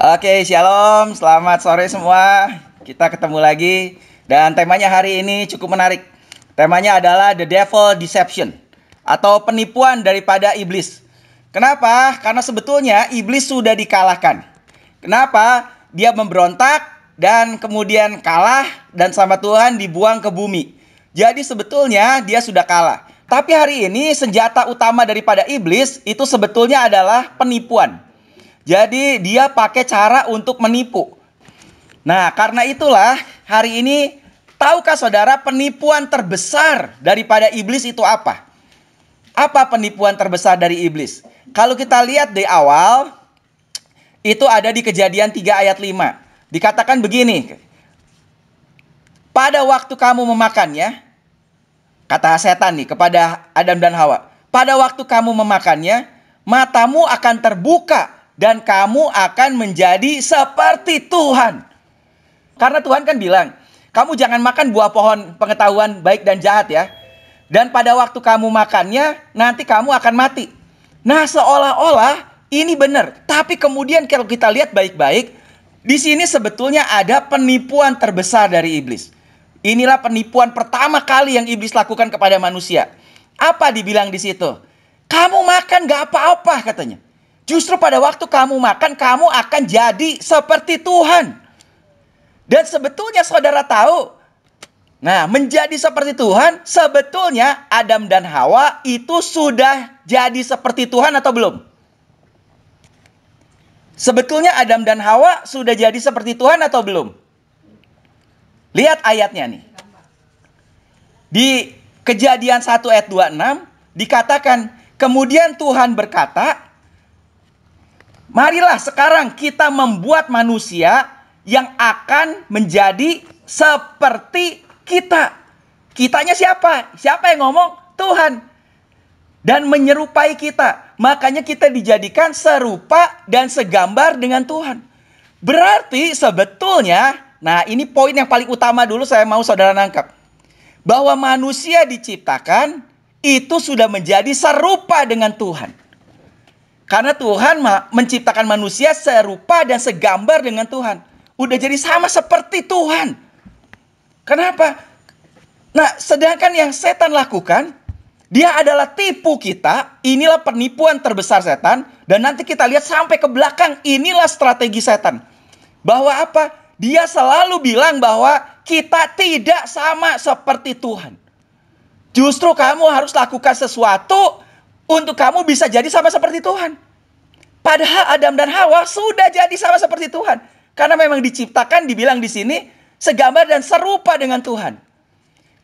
Oke, shalom, selamat sore semua. Kita ketemu lagi dan temanya hari ini cukup menarik. Temanya adalah The Devil Deception atau penipuan daripada iblis. Kenapa? Karena sebetulnya iblis sudah dikalahkan. Kenapa? Dia memberontak dan kemudian kalah dan sama Tuhan dibuang ke bumi. Jadi sebetulnya dia sudah kalah. Tapi hari ini senjata utama daripada iblis itu sebetulnya adalah penipuan. Jadi dia pakai cara untuk menipu. Nah, karena itulah hari ini tahukah saudara penipuan terbesar daripada iblis itu apa? Apa penipuan terbesar dari iblis? Kalau kita lihat di awal, itu ada di Kejadian 3 ayat 5. Dikatakan begini, pada waktu kamu memakannya, kata setan nih kepada Adam dan Hawa, pada waktu kamu memakannya, matamu akan terbuka dan kamu akan menjadi seperti Tuhan. Karena Tuhan kan bilang, kamu jangan makan buah pohon pengetahuan baik dan jahat ya. Dan pada waktu kamu makannya, nanti kamu akan mati. Nah, seolah-olah ini benar. Tapi kemudian kalau kita lihat baik-baik, di sini sebetulnya ada penipuan terbesar dari iblis. Inilah penipuan pertama kali yang iblis lakukan kepada manusia. Apa dibilang di situ? Kamu makan gak apa-apa katanya. Justru pada waktu kamu makan, kamu akan jadi seperti Tuhan. Dan sebetulnya saudara tahu, nah menjadi seperti Tuhan, sebetulnya Adam dan Hawa itu sudah jadi seperti Tuhan atau belum? Sebetulnya Adam dan Hawa sudah jadi seperti Tuhan atau belum? Lihat ayatnya nih. Di Kejadian 1 ayat 26 dikatakan, kemudian Tuhan berkata, marilah sekarang kita membuat manusia yang akan menjadi seperti kita. Kitanya siapa? Siapa yang ngomong? Tuhan. Dan menyerupai kita. Makanya kita dijadikan serupa dan segambar dengan Tuhan. Berarti sebetulnya, nah ini poin yang paling utama dulu saya mau saudara nangkap. Bahwa manusia diciptakan itu sudah menjadi serupa dengan Tuhan. Karena Tuhan menciptakan manusia serupa dan segambar dengan Tuhan. Udah jadi sama seperti Tuhan. Kenapa? Nah, sedangkan yang setan lakukan, dia adalah tipu kita. Inilah penipuan terbesar setan. Dan nanti kita lihat sampai ke belakang, inilah strategi setan. Bahwa apa? Dia selalu bilang bahwa kita tidak sama seperti Tuhan. Justru kamu harus lakukan sesuatu untuk kamu bisa jadi sama seperti Tuhan. Padahal Adam dan Hawa sudah jadi sama seperti Tuhan. Karena memang diciptakan, dibilang di sini, segambar dan serupa dengan Tuhan.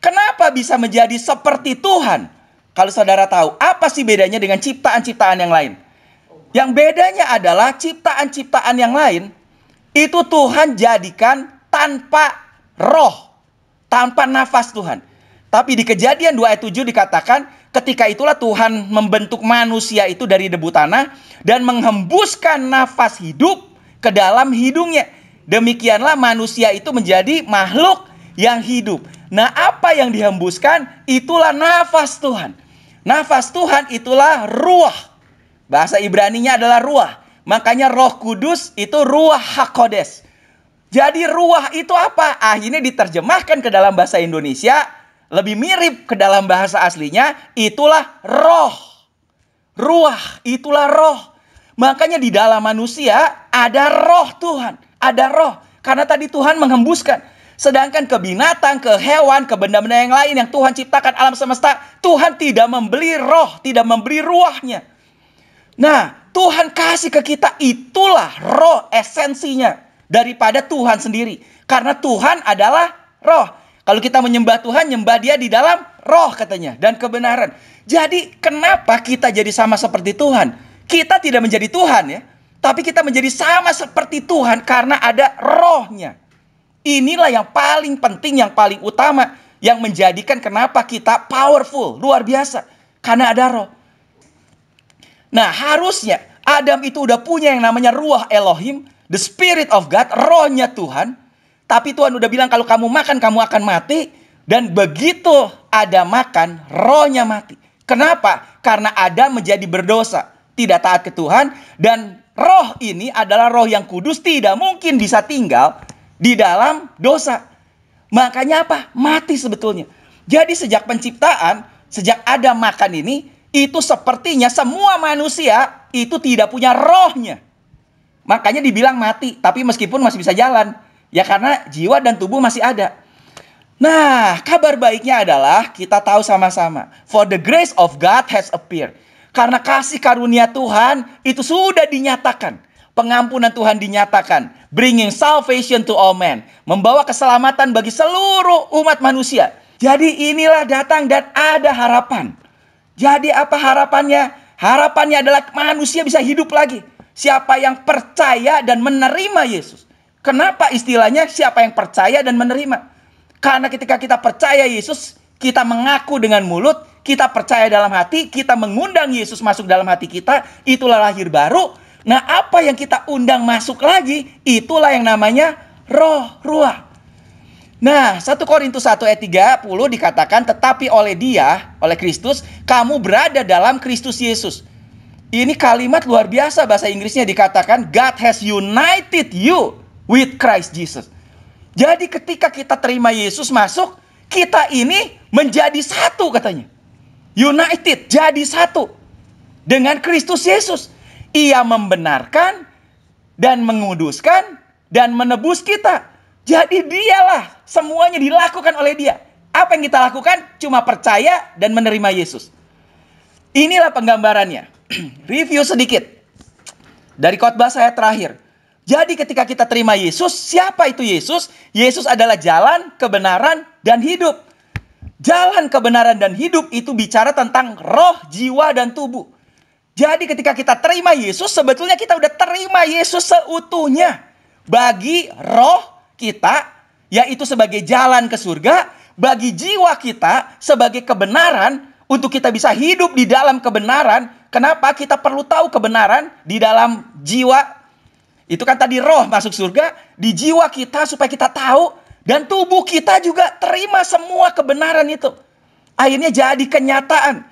Kenapa bisa menjadi seperti Tuhan? Kalau saudara tahu, apa sih bedanya dengan ciptaan-ciptaan yang lain? Yang bedanya adalah ciptaan-ciptaan yang lain, itu Tuhan jadikan tanpa roh, tanpa nafas Tuhan. Tapi di Kejadian 2 ayat 7 dikatakan, ketika itulah Tuhan membentuk manusia itu dari debu tanah dan menghembuskan nafas hidup ke dalam hidungnya. Demikianlah manusia itu menjadi makhluk yang hidup. Nah, apa yang dihembuskan? Itulah nafas Tuhan. Nafas Tuhan itulah ruah. Bahasa Ibraninya adalah ruah. Makanya Roh Kudus itu ruah hakodes. Jadi ruah itu apa? Akhirnya diterjemahkan ke dalam bahasa Indonesia. Lebih mirip ke dalam bahasa aslinya, itulah roh. Ruah, itulah roh. Makanya di dalam manusia ada roh Tuhan. Ada roh. Karena tadi Tuhan menghembuskan. Sedangkan ke binatang, ke hewan, ke benda-benda yang lain yang Tuhan ciptakan alam semesta, Tuhan tidak memberi roh, tidak memberi ruahnya. Nah, Tuhan kasih ke kita itulah roh esensinya daripada Tuhan sendiri. Karena Tuhan adalah roh. Kalau kita menyembah Tuhan, nyembah dia di dalam roh katanya. Dan kebenaran. Jadi kenapa kita jadi sama seperti Tuhan? Kita tidak menjadi Tuhan ya. Tapi kita menjadi sama seperti Tuhan karena ada rohnya. Inilah yang paling penting, yang paling utama. Yang menjadikan kenapa kita powerful, luar biasa. Karena ada roh. Nah, harusnya Adam itu udah punya yang namanya ruah Elohim. The Spirit of God, rohnya Tuhan. Tapi Tuhan udah bilang kalau kamu makan kamu akan mati. Dan begitu Adam makan, rohnya mati. Kenapa? Karena Adam menjadi berdosa. tidak taat ke Tuhan. Dan roh ini adalah roh yang kudus, tidak mungkin bisa tinggal di dalam dosa. Makanya apa? Mati sebetulnya. Jadi sejak penciptaan, sejak Adam makan ini, itu sepertinya semua manusia itu tidak punya rohnya. Makanya dibilang mati, tapi meskipun masih bisa jalan. Ya karena jiwa dan tubuh masih ada. Nah, kabar baiknya adalah kita tahu sama-sama. For the grace of God has appeared. Karena kasih karunia Tuhan itu sudah dinyatakan. Pengampunan Tuhan dinyatakan. Bringing salvation to all men. Membawa keselamatan bagi seluruh umat manusia. Jadi inilah datang dan ada harapan. Jadi apa harapannya? Harapannya adalah manusia bisa hidup lagi. Siapa yang percaya dan menerima Yesus. Kenapa istilahnya siapa yang percaya dan menerima? Karena ketika kita percaya Yesus, kita mengaku dengan mulut, kita percaya dalam hati, kita mengundang Yesus masuk dalam hati kita, itulah lahir baru. Nah, apa yang kita undang masuk lagi, itulah yang namanya roh ruah. Nah, 1 Korintus 1 ayat 30 dikatakan, tetapi oleh Dia, oleh Kristus, kamu berada dalam Kristus Yesus. Ini kalimat luar biasa, bahasa Inggrisnya dikatakan, God has united you with Christ Jesus. Jadi ketika kita terima Yesus masuk, kita ini menjadi satu katanya. United, jadi satu dengan Kristus Yesus. Ia membenarkan dan menguduskan dan menebus kita. Jadi dialah, semuanya dilakukan oleh Dia. Apa yang kita lakukan? Cuma percaya dan menerima Yesus. Inilah penggambarannya. Review sedikit dari khotbah saya terakhir. Jadi ketika kita terima Yesus, siapa itu Yesus? Yesus adalah jalan, kebenaran, dan hidup. Jalan, kebenaran, dan hidup itu bicara tentang roh, jiwa, dan tubuh. Jadi ketika kita terima Yesus, sebetulnya kita udah terima Yesus seutuhnya. Bagi roh kita, yaitu sebagai jalan ke surga. Bagi jiwa kita, sebagai kebenaran, untuk kita bisa hidup di dalam kebenaran. Kenapa? Kita perlu tahu kebenaran di dalam jiwa. Itu kan tadi roh masuk surga, di jiwa kita supaya kita tahu, dan tubuh kita juga terima semua kebenaran itu. Akhirnya jadi kenyataan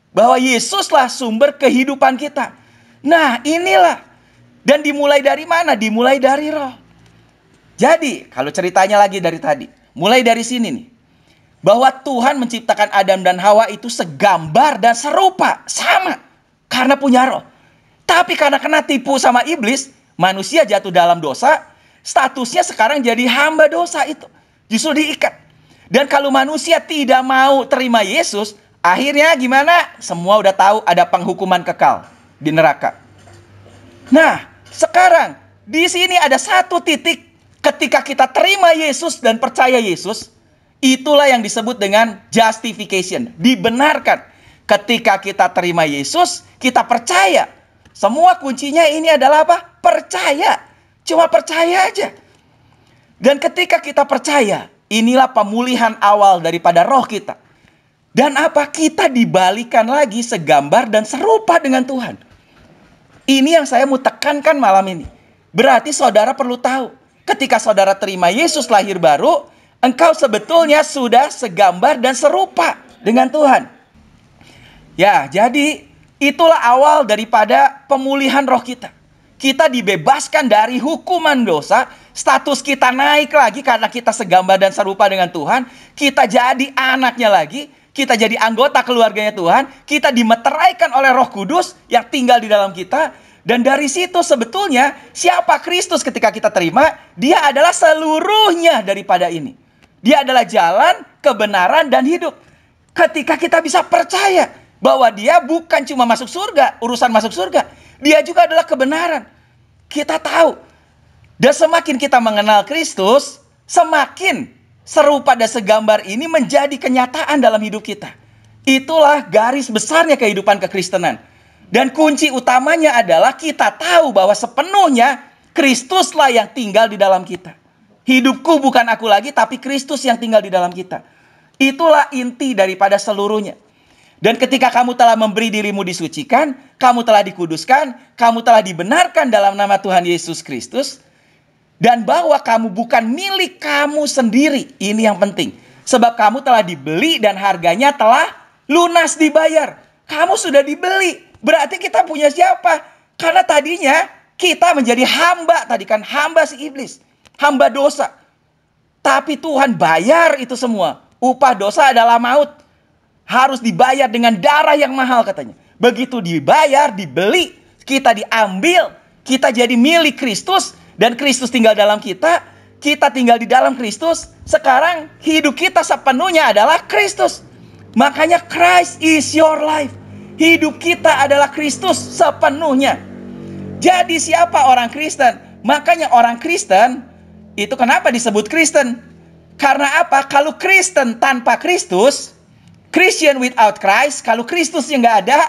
bahwa Yesuslah sumber kehidupan kita. Nah, inilah. Dan dimulai dari mana? Dimulai dari roh. Jadi, kalau ceritanya lagi dari tadi, mulai dari sini nih. Bahwa Tuhan menciptakan Adam dan Hawa itu segambar dan serupa, sama. Karena punya roh. Tapi karena kena tipu sama iblis, manusia jatuh dalam dosa, statusnya sekarang jadi hamba dosa itu. Justru diikat. Dan kalau manusia tidak mau terima Yesus, akhirnya gimana? Semua udah tahu ada penghukuman kekal di neraka. Nah, sekarang di sini ada satu titik ketika kita terima Yesus dan percaya Yesus, itulah yang disebut dengan justification, dibenarkan. Ketika kita terima Yesus, kita percaya. Semua kuncinya ini adalah apa? Percaya. Cuma percaya aja. Dan ketika kita percaya, inilah pemulihan awal daripada roh kita. Dan apa? Kita dibalikan lagi segambar dan serupa dengan Tuhan. Ini yang saya mau tekankan malam ini. Berarti saudara perlu tahu. Ketika saudara terima Yesus lahir baru, engkau sebetulnya sudah segambar dan serupa dengan Tuhan. Ya, jadi itulah awal daripada pemulihan roh kita. Kita dibebaskan dari hukuman dosa. Status kita naik lagi karena kita segambar dan serupa dengan Tuhan. Kita jadi anaknya lagi. Kita jadi anggota keluarganya Tuhan. Kita dimeteraikan oleh Roh Kudus yang tinggal di dalam kita. Dan dari situ sebetulnya siapa Kristus ketika kita terima? Dia adalah seluruhnya daripada ini. Dia adalah jalan, kebenaran, dan hidup. Ketika kita bisa percaya bahwa dia bukan cuma masuk surga, urusan masuk surga. Dia juga adalah kebenaran. Kita tahu. Dan semakin kita mengenal Kristus, semakin serupa dan segambar ini menjadi kenyataan dalam hidup kita. Itulah garis besarnya kehidupan kekristenan. Dan kunci utamanya adalah kita tahu bahwa sepenuhnya Kristuslah yang tinggal di dalam kita. Hidupku bukan aku lagi, tapi Kristus yang tinggal di dalam kita. Itulah inti daripada seluruhnya. Dan ketika kamu telah memberi dirimu disucikan, kamu telah dikuduskan, kamu telah dibenarkan dalam nama Tuhan Yesus Kristus. Dan bahwa kamu bukan milik kamu sendiri. Ini yang penting. Sebab kamu telah dibeli dan harganya telah lunas dibayar. Kamu sudah dibeli. Berarti kita punya siapa? Karena tadinya kita menjadi hamba, tadi kan hamba si iblis, hamba dosa. Tapi Tuhan bayar itu semua. Upah dosa adalah maut. Harus dibayar dengan darah yang mahal katanya. Begitu dibayar, dibeli, kita diambil, kita jadi milik Kristus, dan Kristus tinggal dalam kita, kita tinggal di dalam Kristus. Sekarang hidup kita sepenuhnya adalah Kristus. Makanya Christ is your life. Hidup kita adalah Kristus sepenuhnya. Jadi siapa orang Kristen? Makanya orang Kristen itu kenapa disebut Kristen? Karena apa? Kalau Kristen tanpa Kristus, Christian without Christ, kalau Kristusnya nggak ada,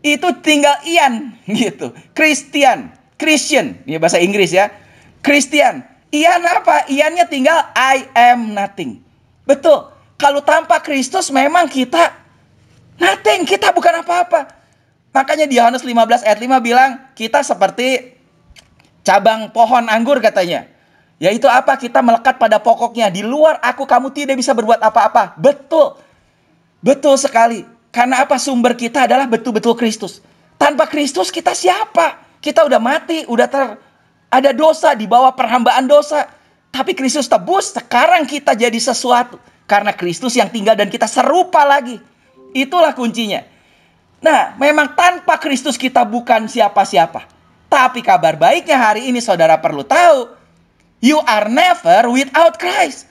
itu tinggal Ian gitu. Christian, ini bahasa Inggris ya. Christian, Ian apa? Iannya tinggal I am nothing. Betul. Kalau tanpa Kristus memang kita nothing, kita bukan apa-apa. Makanya di Yohanes 15 ayat 5 bilang, kita seperti cabang pohon anggur katanya. Yaitu apa? Kita melekat pada pokoknya. Di luar aku, kamu tidak bisa berbuat apa-apa. Betul. Betul sekali. Karena apa? Sumber kita adalah betul-betul Kristus. Tanpa Kristus kita siapa? Kita udah mati, ada dosa, di bawah perhambaan dosa. Tapi Kristus tebus, sekarang kita jadi sesuatu. Karena Kristus yang tinggal dan kita serupa lagi. Itulah kuncinya. Nah, memang tanpa Kristus kita bukan siapa-siapa. Tapi kabar baiknya hari ini saudara perlu tahu, you are never without Christ.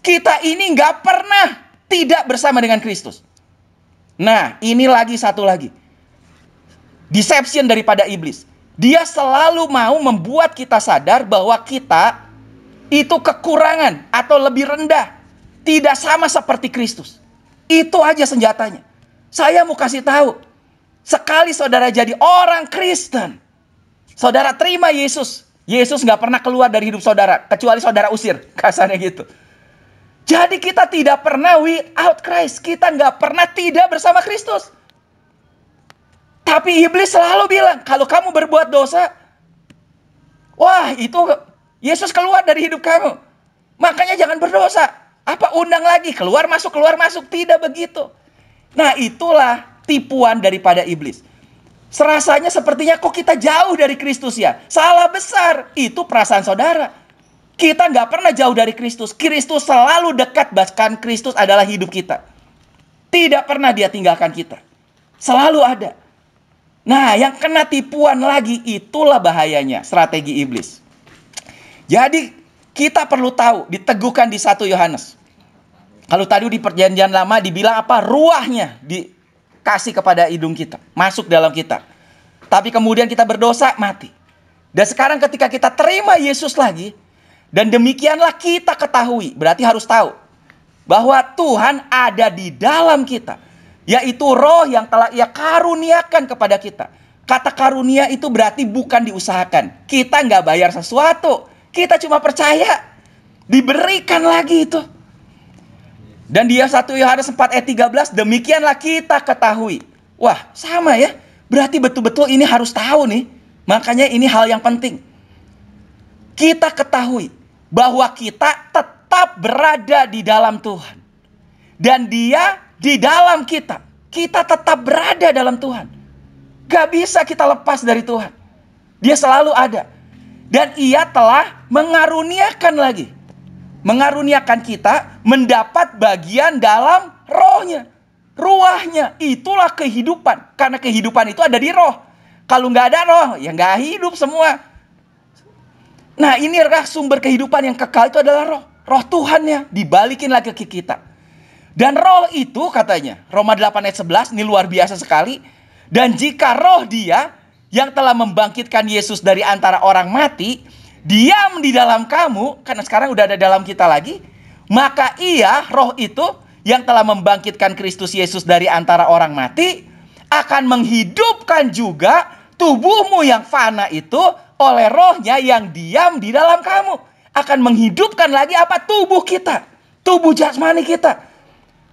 Kita ini nggak pernah tidak bersama dengan Kristus. Nah, ini lagi satu lagi. Deception daripada iblis. Dia selalu mau membuat kita sadar bahwa kita itu kekurangan atau lebih rendah. Tidak sama seperti Kristus. Itu aja senjatanya. Saya mau kasih tahu. Sekali saudara jadi orang Kristen, saudara terima Yesus. Yesus nggak pernah keluar dari hidup saudara, kecuali saudara usir, kasarnya gitu. Jadi kita tidak pernah without Christ. Kita nggak pernah tidak bersama Kristus. Tapi iblis selalu bilang, kalau kamu berbuat dosa, wah itu Yesus keluar dari hidup kamu. Makanya jangan berdosa. Apa undang lagi, keluar masuk, tidak begitu. Nah itulah tipuan daripada iblis. Serasanya sepertinya kok kita jauh dari Kristus ya. Salah besar, itu perasaan saudara. Kita nggak pernah jauh dari Kristus. Kristus selalu dekat, bahkan Kristus adalah hidup kita. Tidak pernah dia tinggalkan kita. Selalu ada. Nah yang kena tipuan lagi, itulah bahayanya strategi iblis. Jadi kita perlu tahu, diteguhkan di 1 Yohanes. Kalau tadi di perjanjian lama dibilang apa? Ruahnya dikasih kepada hidung kita, masuk dalam kita. Tapi kemudian kita berdosa, mati. Dan sekarang ketika kita terima Yesus lagi, dan demikianlah kita ketahui, berarti harus tahu bahwa Tuhan ada di dalam kita, yaitu roh yang telah Ia karuniakan kepada kita. Kata karunia itu berarti bukan diusahakan. Kita nggak bayar sesuatu, kita cuma percaya, diberikan lagi itu. Dan dia 1 Yohanes 4 ayat 13, demikianlah kita ketahui. Wah sama ya, berarti betul-betul ini harus tahu nih. Makanya ini hal yang penting. Kita ketahui bahwa kita tetap berada di dalam Tuhan. Dan dia di dalam kita. Kita tetap berada dalam Tuhan. Gak bisa kita lepas dari Tuhan. Dia selalu ada. Dan Ia telah mengaruniakan lagi. Mengaruniakan kita mendapat bagian dalam rohnya. Ruahnya, itulah kehidupan. Karena kehidupan itu ada di roh. Kalau nggak ada roh, ya nggak hidup semua. Nah ini adalah sumber kehidupan yang kekal, itu adalah roh. Roh Tuhannya dibalikin lagi ke kita. Dan roh itu katanya, Roma 8 ayat 11, ini luar biasa sekali. Dan jika roh dia yang telah membangkitkan Yesus dari antara orang mati, diam di dalam kamu, karena sekarang udah ada dalam kita lagi, maka Ia, roh itu yang telah membangkitkan Kristus Yesus dari antara orang mati, akan menghidupkan juga tubuhmu yang fana itu oleh rohnya yang diam di dalam kamu. Akan menghidupkan lagi apa? Tubuh kita. Tubuh jasmani kita.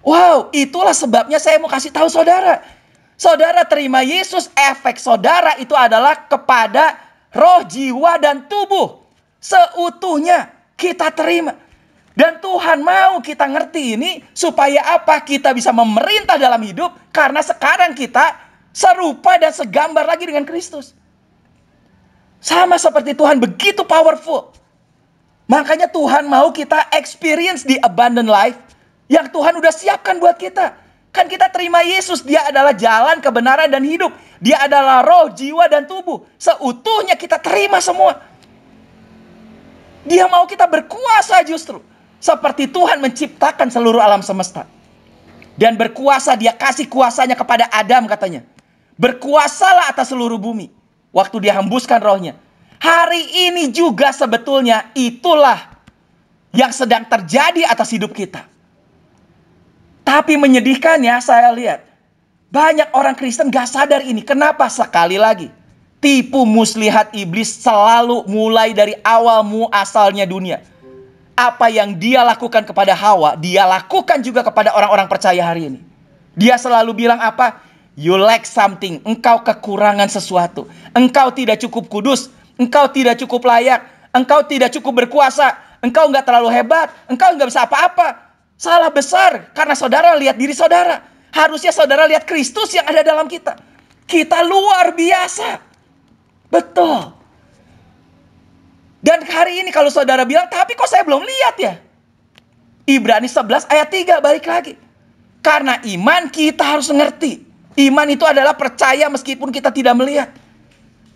Wow, itulah sebabnya saya mau kasih tahu saudara. Saudara terima Yesus, efek saudara itu adalah kepada roh, jiwa, dan tubuh. Seutuhnya kita terima. Dan Tuhan mau kita ngerti ini supaya apa? Kita bisa memerintah dalam hidup. Karena sekarang kita serupa dan segambar lagi dengan Kristus. Sama seperti Tuhan, begitu powerful. Makanya Tuhan mau kita experience the abundant life yang Tuhan udah siapkan buat kita. Kan kita terima Yesus, dia adalah jalan, kebenaran, dan hidup. Dia adalah roh, jiwa, dan tubuh. Seutuhnya kita terima semua. Dia mau kita berkuasa justru. Seperti Tuhan menciptakan seluruh alam semesta. Dan berkuasa, dia kasih kuasanya kepada Adam katanya. Berkuasalah atas seluruh bumi. Waktu dia hembuskan rohnya. Hari ini juga sebetulnya itulah yang sedang terjadi atas hidup kita. Tapi menyedihkannya saya lihat. Banyak orang Kristen gak sadar ini. Kenapa? Sekali lagi. Tipu muslihat iblis selalu mulai dari awal muasalnya dunia. Apa yang dia lakukan kepada Hawa, dia lakukan juga kepada orang-orang percaya hari ini. Dia selalu bilang apa? You lack something. Engkau kekurangan sesuatu. Engkau tidak cukup kudus. Engkau tidak cukup layak. Engkau tidak cukup berkuasa. Engkau nggak terlalu hebat. Engkau nggak bisa apa-apa. Salah besar. Karena saudara lihat diri saudara. Harusnya saudara lihat Kristus yang ada dalam kita. Kita luar biasa. Betul. Dan hari ini kalau saudara bilang, tapi kok saya belum lihat ya? Ibrani 11 ayat 3 balik lagi. Karena iman kita harus ngerti. Iman itu adalah percaya meskipun kita tidak melihat.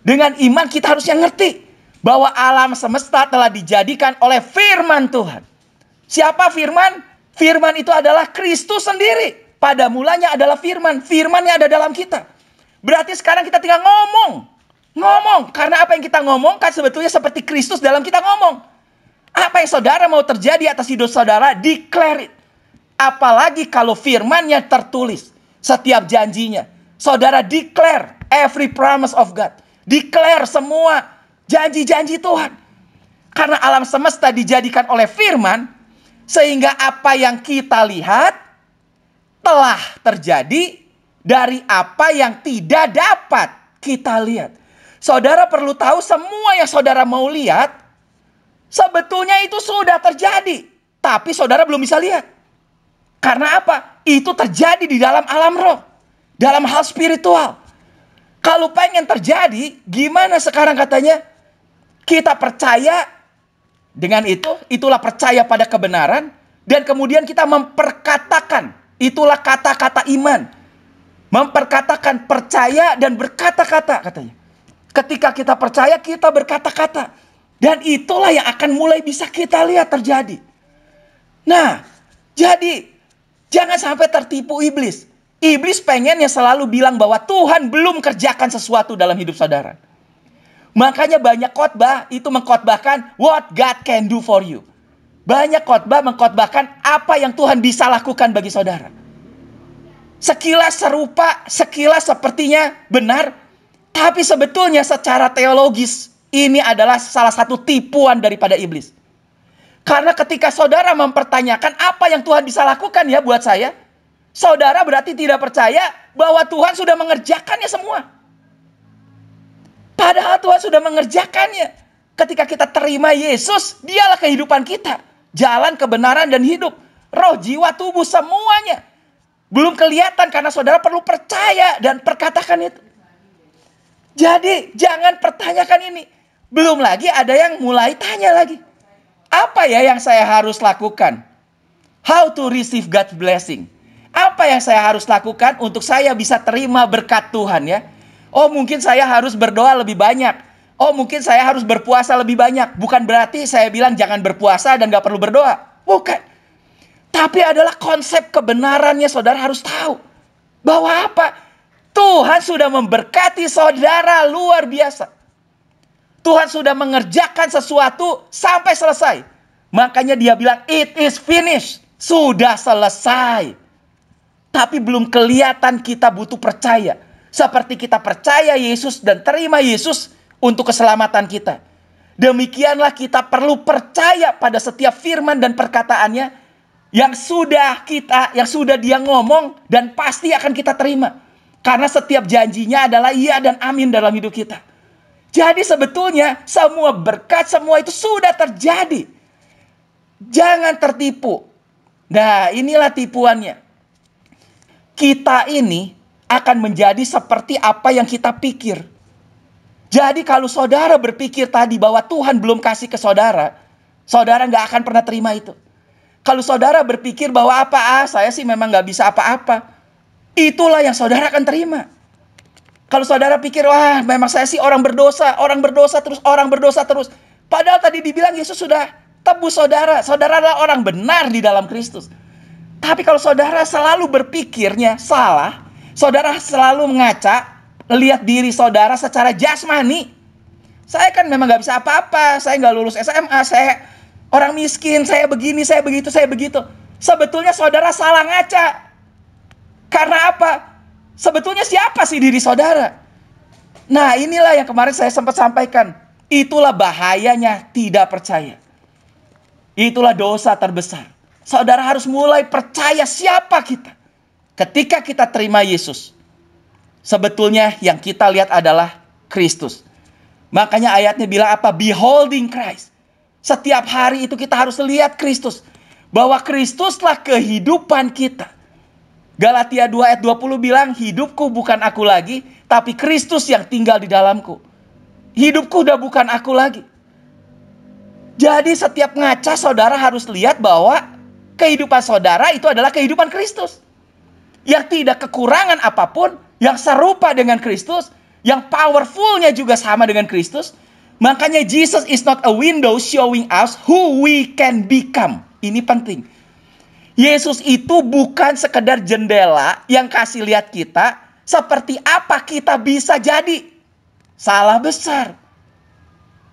Dengan iman kita harusnya ngerti bahwa alam semesta telah dijadikan oleh firman Tuhan. Siapa firman? Firman itu adalah Kristus sendiri. Pada mulanya adalah firman. Firman-nya ada dalam kita. Berarti sekarang kita tinggal ngomong. Ngomong. Karena apa yang kita ngomong kan sebetulnya seperti Kristus dalam kita ngomong. Apa yang saudara mau terjadi atas hidup saudara, declare it. Apalagi kalau firman-nya tertulis. Setiap janjinya. Saudara declare every promise of God. Declare semua janji-janji Tuhan. Karena alam semesta dijadikan oleh firman. Sehingga apa yang kita lihat telah terjadi dari apa yang tidak dapat kita lihat. Saudara perlu tahu semua yang saudara mau lihat. Sebetulnya itu sudah terjadi. Tapi saudara belum bisa lihat. Karena apa? Itu terjadi di dalam alam roh. Dalam hal spiritual. Kalau pengen terjadi, gimana sekarang katanya? Kita percaya dengan itu. Itulah percaya pada kebenaran. Dan kemudian kita memperkatakan. Itulah kata-kata iman. Memperkatakan percaya dan berkata-kata katanya. Ketika kita percaya, kita berkata-kata. Dan itulah yang akan mulai bisa kita lihat terjadi. Nah, jadi jangan sampai tertipu iblis. Iblis pengennya selalu bilang bahwa Tuhan belum kerjakan sesuatu dalam hidup saudara. Makanya banyak khotbah itu mengkhotbahkan what God can do for you. Banyak khotbah mengkhotbahkan apa yang Tuhan bisa lakukan bagi saudara. Sekilas serupa, sekilas sepertinya benar. Tapi sebetulnya secara teologis ini adalah salah satu tipuan daripada iblis. Karena ketika saudara mempertanyakan apa yang Tuhan bisa lakukan ya buat saya. Saudara berarti tidak percaya bahwa Tuhan sudah mengerjakannya semua. Padahal Tuhan sudah mengerjakannya. Ketika kita terima Yesus, dialah kehidupan kita. Jalan kebenaran dan hidup. Roh, jiwa, tubuh, semuanya. Belum kelihatan karena saudara perlu percaya dan perkatakan itu. Jadi jangan pertanyakan ini. Belum lagi ada yang mulai tanya lagi. Apa ya yang saya harus lakukan? How to receive God's blessing? Apa yang saya harus lakukan untuk saya bisa terima berkat Tuhan ya? Oh mungkin saya harus berdoa lebih banyak. Oh mungkin saya harus berpuasa lebih banyak. Bukan berarti saya bilang jangan berpuasa dan gak perlu berdoa. Bukan. Tapi adalah konsep kebenarannya saudara harus tahu. Bahwa apa? Tuhan sudah memberkati saudara luar biasa. Tuhan sudah mengerjakan sesuatu sampai selesai. Makanya dia bilang, it is finished. Sudah selesai. Tapi belum kelihatan kita butuh percaya. Seperti kita percaya Yesus dan terima Yesus untuk keselamatan kita. Demikianlah kita perlu percaya pada setiap firman dan perkataannya yang sudah dia ngomong dan pasti akan kita terima. Karena setiap janjinya adalah iya dan amin dalam hidup kita. Jadi sebetulnya semua berkat, semua itu sudah terjadi. Jangan tertipu. Nah inilah tipuannya. Kita ini akan menjadi seperti apa yang kita pikir. Jadi kalau saudara berpikir tadi bahwa Tuhan belum kasih ke saudara, saudara nggak akan pernah terima itu. Kalau saudara berpikir bahwa saya sih memang nggak bisa apa-apa, itulah yang saudara akan terima. Kalau saudara pikir, wah memang saya sih orang berdosa terus. Padahal tadi dibilang Yesus sudah tebus saudara. Saudara adalah orang benar di dalam Kristus. Tapi kalau saudara selalu berpikirnya salah, saudara selalu mengaca, lihat diri saudara secara jasmani. Saya kan memang gak bisa apa-apa, saya gak lulus SMA, saya orang miskin, saya begini, saya begitu. Sebetulnya saudara salah ngaca. Karena apa? Sebetulnya siapa sih diri saudara? Nah, inilah yang kemarin saya sempat sampaikan. Itulah bahayanya tidak percaya. Itulah dosa terbesar. Saudara harus mulai percaya siapa kita. Ketika kita terima Yesus, sebetulnya yang kita lihat adalah Kristus. Makanya ayatnya bilang apa? Beholding Christ. Setiap hari itu kita harus lihat Kristus. Bahwa Kristuslah kehidupan kita. Galatia 2 ayat 20 bilang, hidupku bukan aku lagi, tapi Kristus yang tinggal di dalamku. Hidupku udah bukan aku lagi. Jadi setiap ngaca saudara harus lihat bahwa kehidupan saudara itu adalah kehidupan Kristus. Yang tidak kekurangan apapun, yang serupa dengan Kristus, yang powerfulnya juga sama dengan Kristus. Makanya Jesus is not a window showing us who we can become. Ini penting. Yesus itu bukan sekedar jendela yang kasih lihat kita seperti apa kita bisa jadi. Salah besar.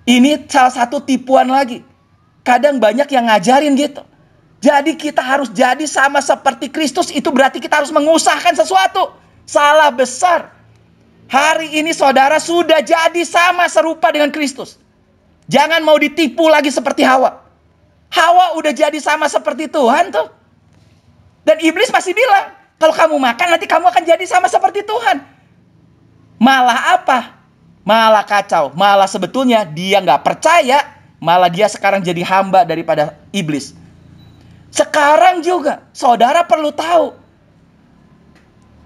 Ini salah satu tipuan lagi. Kadang banyak yang ngajarin gitu. Jadi kita harus jadi sama seperti Kristus, itu berarti kita harus mengusahakan sesuatu. Salah besar. Hari ini saudara sudah jadi sama serupa dengan Kristus. Jangan mau ditipu lagi seperti Hawa. Hawa udah jadi sama seperti Tuhan tuh. Dan iblis masih bilang, kalau kamu makan nanti kamu akan jadi sama seperti Tuhan. Malah apa? Malah kacau. Malah sebetulnya dia nggak percaya. Malah dia sekarang jadi hamba daripada iblis. Sekarang juga saudara perlu tahu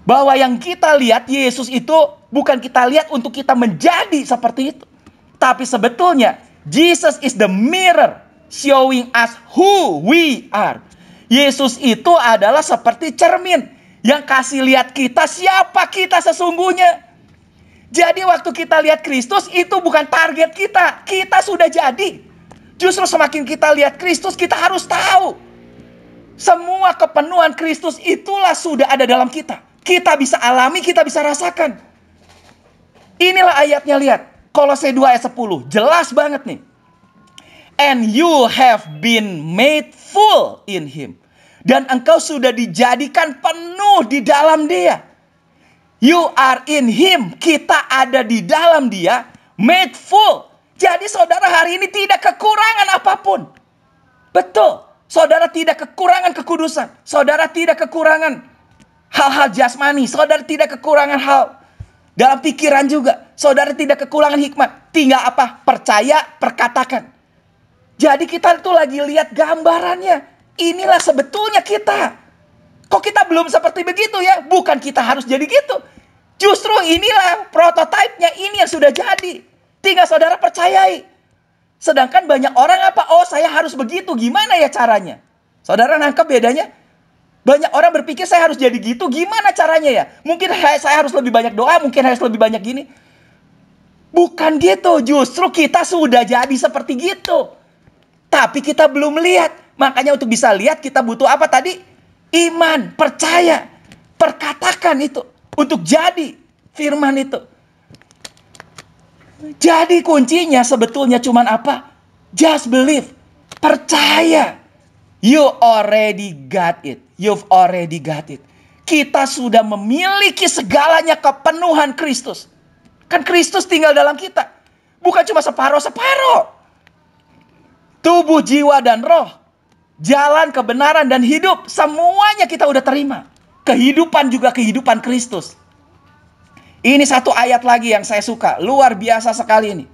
bahwa yang kita lihat Yesus itu bukan kita lihat untuk kita menjadi seperti itu. Tapi sebetulnya Jesus is the mirror showing us who we are. Yesus itu adalah seperti cermin yang kasih lihat kita siapa kita sesungguhnya. Jadi waktu kita lihat Kristus itu bukan target kita. Kita sudah jadi. Justru semakin kita lihat Kristus kita harus tahu. Semua kepenuhan Kristus itulah sudah ada dalam kita. Kita bisa alami, kita bisa rasakan. Inilah ayatnya, lihat. Kolose 2 ayat 10. Jelas banget nih. And you have been made full in Him. Dan engkau sudah dijadikan penuh di dalam Dia. You are in Him. Kita ada di dalam Dia. Made full. Jadi saudara hari ini tidak kekurangan apapun. Betul. Saudara tidak kekurangan kekudusan. Saudara tidak kekurangan hal-hal jasmani. Saudara tidak kekurangan hal dalam pikiran juga. Saudara tidak kekurangan hikmat. Tinggal apa? Percaya, perkatakan. Jadi kita tuh lagi lihat gambarannya. Inilah sebetulnya kita. Kok kita belum seperti begitu ya? Bukan kita harus jadi gitu. Justru inilah prototipenya. Ini yang sudah jadi. Tinggal saudara percayai. Sedangkan banyak orang apa? Oh, saya harus begitu. Gimana ya caranya? Saudara nangkep bedanya? Banyak orang berpikir saya harus jadi gitu. Gimana caranya ya? Mungkin saya harus lebih banyak doa. Mungkin harus lebih banyak gini. Bukan gitu. Justru kita sudah jadi seperti gitu. Tapi kita belum lihat. Makanya untuk bisa lihat kita butuh apa tadi? Iman, percaya, perkatakan itu. Untuk jadi firman itu. Jadi kuncinya sebetulnya cuman apa? Just believe. Percaya. You already got it. You've already got it. Kita sudah memiliki segalanya kepenuhan Kristus. Kan Kristus tinggal dalam kita. Bukan cuma separuh-separuh. Tubuh, jiwa, dan roh. Jalan, kebenaran, dan hidup. Semuanya kita udah terima. Kehidupan juga kehidupan Kristus. Ini satu ayat lagi yang saya suka. Luar biasa sekali ini.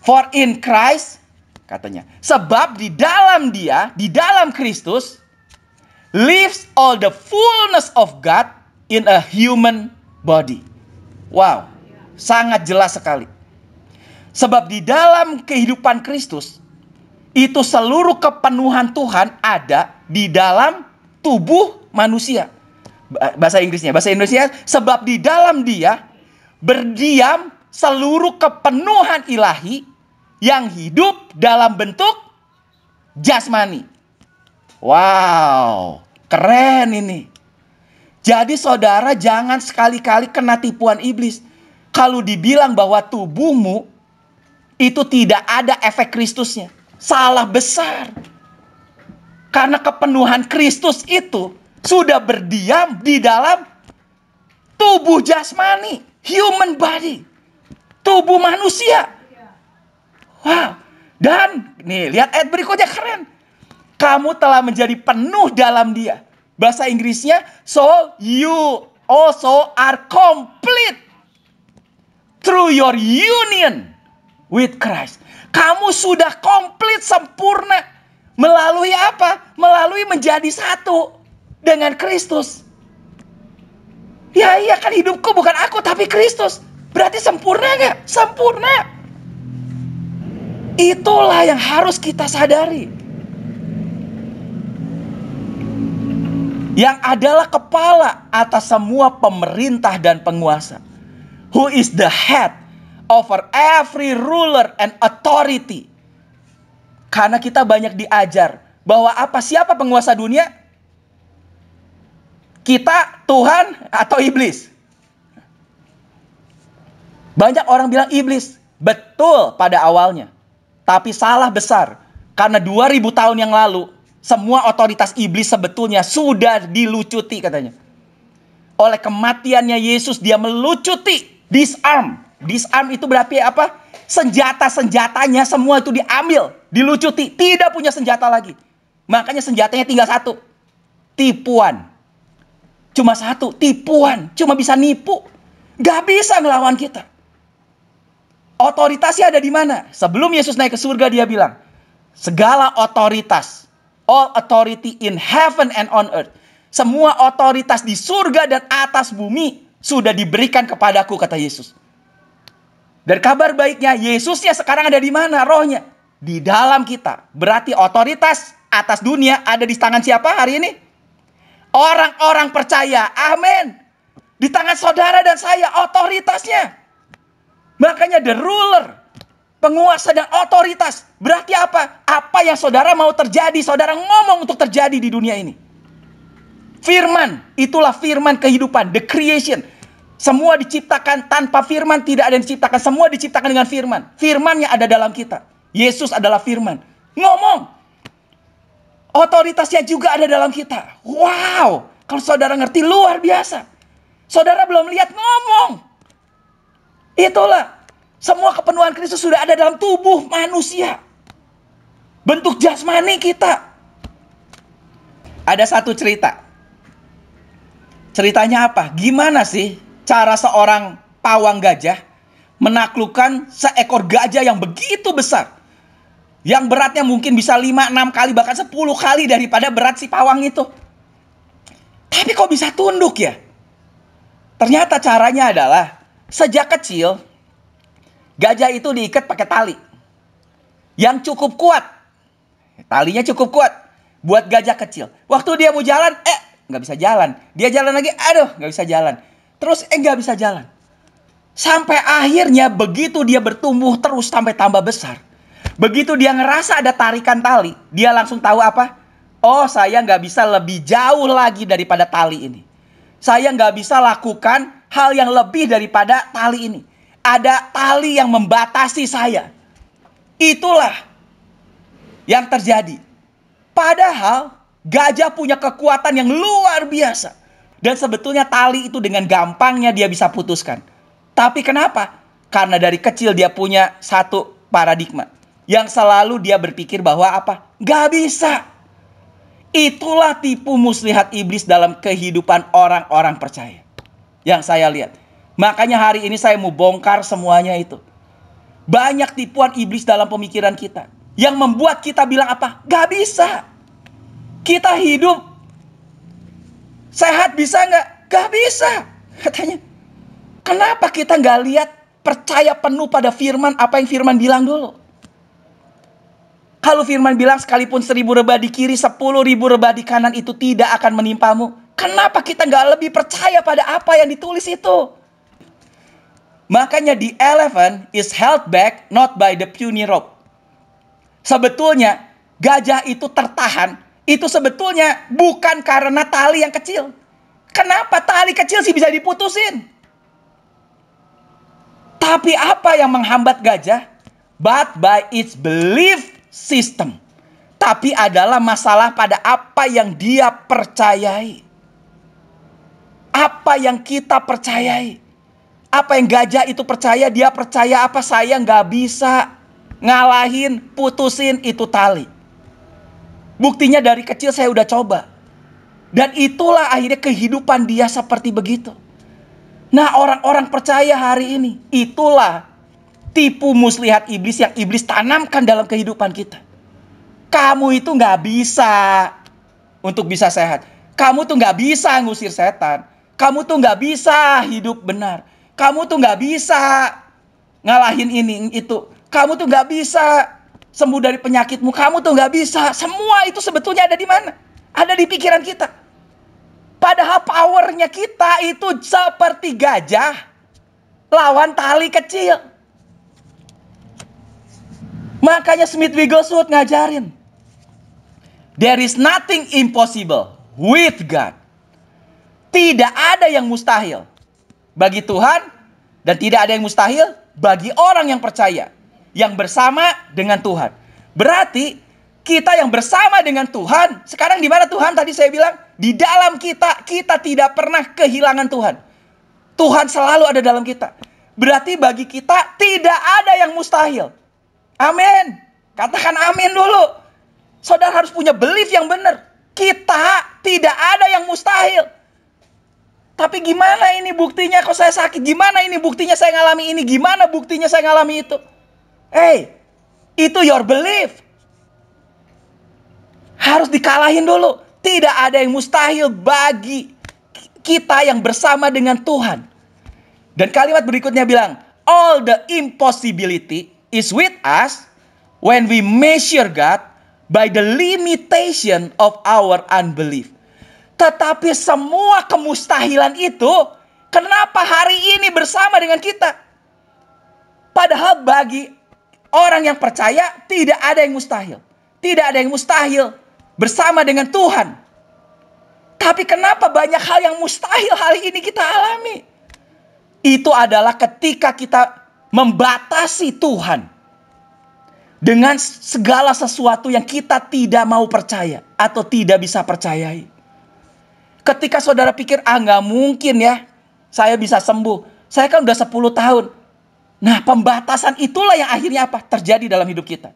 For in Christ, katanya. Sebab di dalam Dia, di dalam Kristus, lives all the fullness of God in a human body. Wow, sangat jelas sekali. Sebab di dalam kehidupan Kristus, itu seluruh kepenuhan Tuhan ada di dalam tubuh manusia. Bahasa Inggrisnya, sebab di dalam dia berdiam seluruh kepenuhan ilahi yang hidup dalam bentuk jasmani. Wow, keren ini. Jadi saudara jangan sekali-kali kena tipuan iblis. Kalau dibilang bahwa tubuhmu itu tidak ada efek Kristusnya, salah besar. Karena kepenuhan Kristus itu sudah berdiam di dalam tubuh jasmani, human body, tubuh manusia. Wow. Dan nih, lihat ayat berikutnya, keren. Kamu telah menjadi penuh dalam dia. Bahasa Inggrisnya, so you also are complete through your union with Christ. Kamu sudah komplit, sempurna. Melalui apa? Melalui menjadi satu dengan Kristus. Ya iya kan, hidupku bukan aku tapi Kristus. Berarti sempurna gak? Sempurna. Itulah yang harus kita sadari. Yang adalah kepala atas semua pemerintah dan penguasa. Who is the head over every ruler and authority. Karena kita banyak diajar bahwa siapa penguasa dunia? Kita, Tuhan, atau iblis? Banyak orang bilang iblis. Betul pada awalnya. Tapi salah besar. Karena 2000 tahun yang lalu, semua otoritas iblis sebetulnya sudah dilucuti katanya. Oleh kematiannya Yesus, dia melucuti, disarm. Disarm itu berarti apa? Senjata-senjatanya semua itu diambil, dilucuti. Tidak punya senjata lagi. Makanya senjatanya tinggal satu. Tipuan. Cuma satu, tipuan. Cuma bisa nipu. Gak bisa ngelawan kita. Otoritasnya ada di mana? Sebelum Yesus naik ke surga, dia bilang, segala otoritas, all authority in heaven and on earth, semua otoritas di surga dan atas bumi sudah diberikan kepadaku, kata Yesus. Dan kabar baiknya, Yesusnya sekarang ada di mana? Rohnya di dalam kita. Berarti otoritas atas dunia ada di tangan siapa hari ini? Orang-orang percaya. Amin. Di tangan saudara dan saya otoritasnya. Makanya the ruler, penguasa dan otoritas. Berarti apa? Apa yang saudara mau terjadi, saudara ngomong untuk terjadi di dunia ini. Firman, itulah firman kehidupan, the creation. Semua diciptakan, tanpa firman tidak ada yang diciptakan. Semua diciptakan dengan firman. Firmannya ada dalam kita. Yesus adalah firman. Ngomong. Otoritasnya juga ada dalam kita. Wow. Kalau saudara ngerti, luar biasa. Saudara belum lihat, ngomong. Itulah. Semua kepenuhan Kristus sudah ada dalam tubuh manusia. Bentuk jasmani kita. Ada satu cerita. Ceritanya apa? Gimana sih cara seorang pawang gajah menaklukkan seekor gajah yang begitu besar? Yang beratnya mungkin bisa 5, 6 kali, bahkan 10 kali daripada berat si pawang itu. Tapi kok bisa tunduk ya? Ternyata caranya adalah, sejak kecil, gajah itu diikat pakai tali. Yang cukup kuat. Talinya cukup kuat buat gajah kecil. Waktu dia mau jalan, nggak bisa jalan. Dia jalan lagi, nggak bisa jalan. Terus nggak bisa jalan. Sampai akhirnya begitu dia bertumbuh terus sampai tambah besar. Begitu dia ngerasa ada tarikan tali, dia langsung tahu apa? Oh, saya nggak bisa lebih jauh lagi daripada tali ini. Saya nggak bisa lakukan hal yang lebih daripada tali ini. Ada tali yang membatasi saya. Itulah yang terjadi. Padahal gajah punya kekuatan yang luar biasa. Dan sebetulnya tali itu dengan gampangnya dia bisa putuskan. Tapi kenapa? Karena dari kecil dia punya satu paradigma. Yang selalu dia berpikir bahwa apa? Gak bisa. Itulah tipu muslihat iblis dalam kehidupan orang-orang percaya. Yang saya lihat. Makanya hari ini saya mau bongkar semuanya itu. Banyak tipuan iblis dalam pemikiran kita. Yang membuat kita bilang apa? Gak bisa. Kita hidup sehat bisa gak? Gak bisa. Katanya, kenapa kita gak lihat percaya penuh pada firman, apa yang firman bilang dulu? Kalau firman bilang sekalipun 1000 rebah di kiri, 10.000 rebah di kanan itu tidak akan menimpamu. Kenapa kita gak lebih percaya pada apa yang ditulis itu? Makanya the elephant is held back not by the puny rope. Sebetulnya gajah itu tertahan, itu sebetulnya bukan karena tali yang kecil. Kenapa tali kecil sih bisa diputusin? Tapi apa yang menghambat gajah? But by its belief system. Tapi adalah masalah pada apa yang dia percayai. Apa yang kita percayai. Apa yang gajah itu percaya, dia percaya apa? Saya nggak bisa ngalahin, putusin itu tali. Buktinya dari kecil saya udah coba. Dan itulah akhirnya kehidupan dia seperti begitu. Nah, orang-orang percaya hari ini, itulah tipu muslihat iblis yang iblis tanamkan dalam kehidupan kita. Kamu itu nggak bisa untuk bisa sehat. Kamu tuh nggak bisa ngusir setan. Kamu tuh nggak bisa hidup benar. Kamu tuh nggak bisa ngalahin ini itu. Kamu tuh nggak bisa sembuh dari penyakitmu. Kamu tuh nggak bisa. Semua itu sebetulnya ada di mana? Ada di pikiran kita. Padahal powernya kita itu seperti gajah lawan tali kecil. Makanya Smith Wigglesworth ngajarin, there is nothing impossible with God. Tidak ada yang mustahil bagi Tuhan, dan tidak ada yang mustahil bagi orang yang percaya, yang bersama dengan Tuhan. Berarti kita yang bersama dengan Tuhan, sekarang di mana Tuhan? Tadi saya bilang, di dalam kita, kita tidak pernah kehilangan Tuhan. Tuhan selalu ada dalam kita. Berarti bagi kita tidak ada yang mustahil. Amin. Katakan amin dulu. Saudara harus punya belief yang benar. Kita tidak ada yang mustahil. Tapi gimana ini buktinya kok saya sakit? Gimana ini buktinya saya ngalami ini? Gimana buktinya saya ngalami itu? Itu your belief. Harus dikalahin dulu. Tidak ada yang mustahil bagi kita yang bersama dengan Tuhan. Dan kalimat berikutnya bilang, all the impossibility is with us when we measure God by the limitation of our unbelief. Tetapi semua kemustahilan itu, kenapa hari ini bersama dengan kita? Padahal bagi orang yang percaya, tidak ada yang mustahil. Tidak ada yang mustahil bersama dengan Tuhan. Tapi kenapa banyak hal yang mustahil hari ini kita alami? Itu adalah ketika kita membatasi Tuhan dengan segala sesuatu yang kita tidak mau percaya atau tidak bisa percayai. Ketika saudara pikir, nggak mungkin ya saya bisa sembuh. Saya kan udah 10 tahun. Nah, pembatasan itulah yang akhirnya apa? Terjadi dalam hidup kita.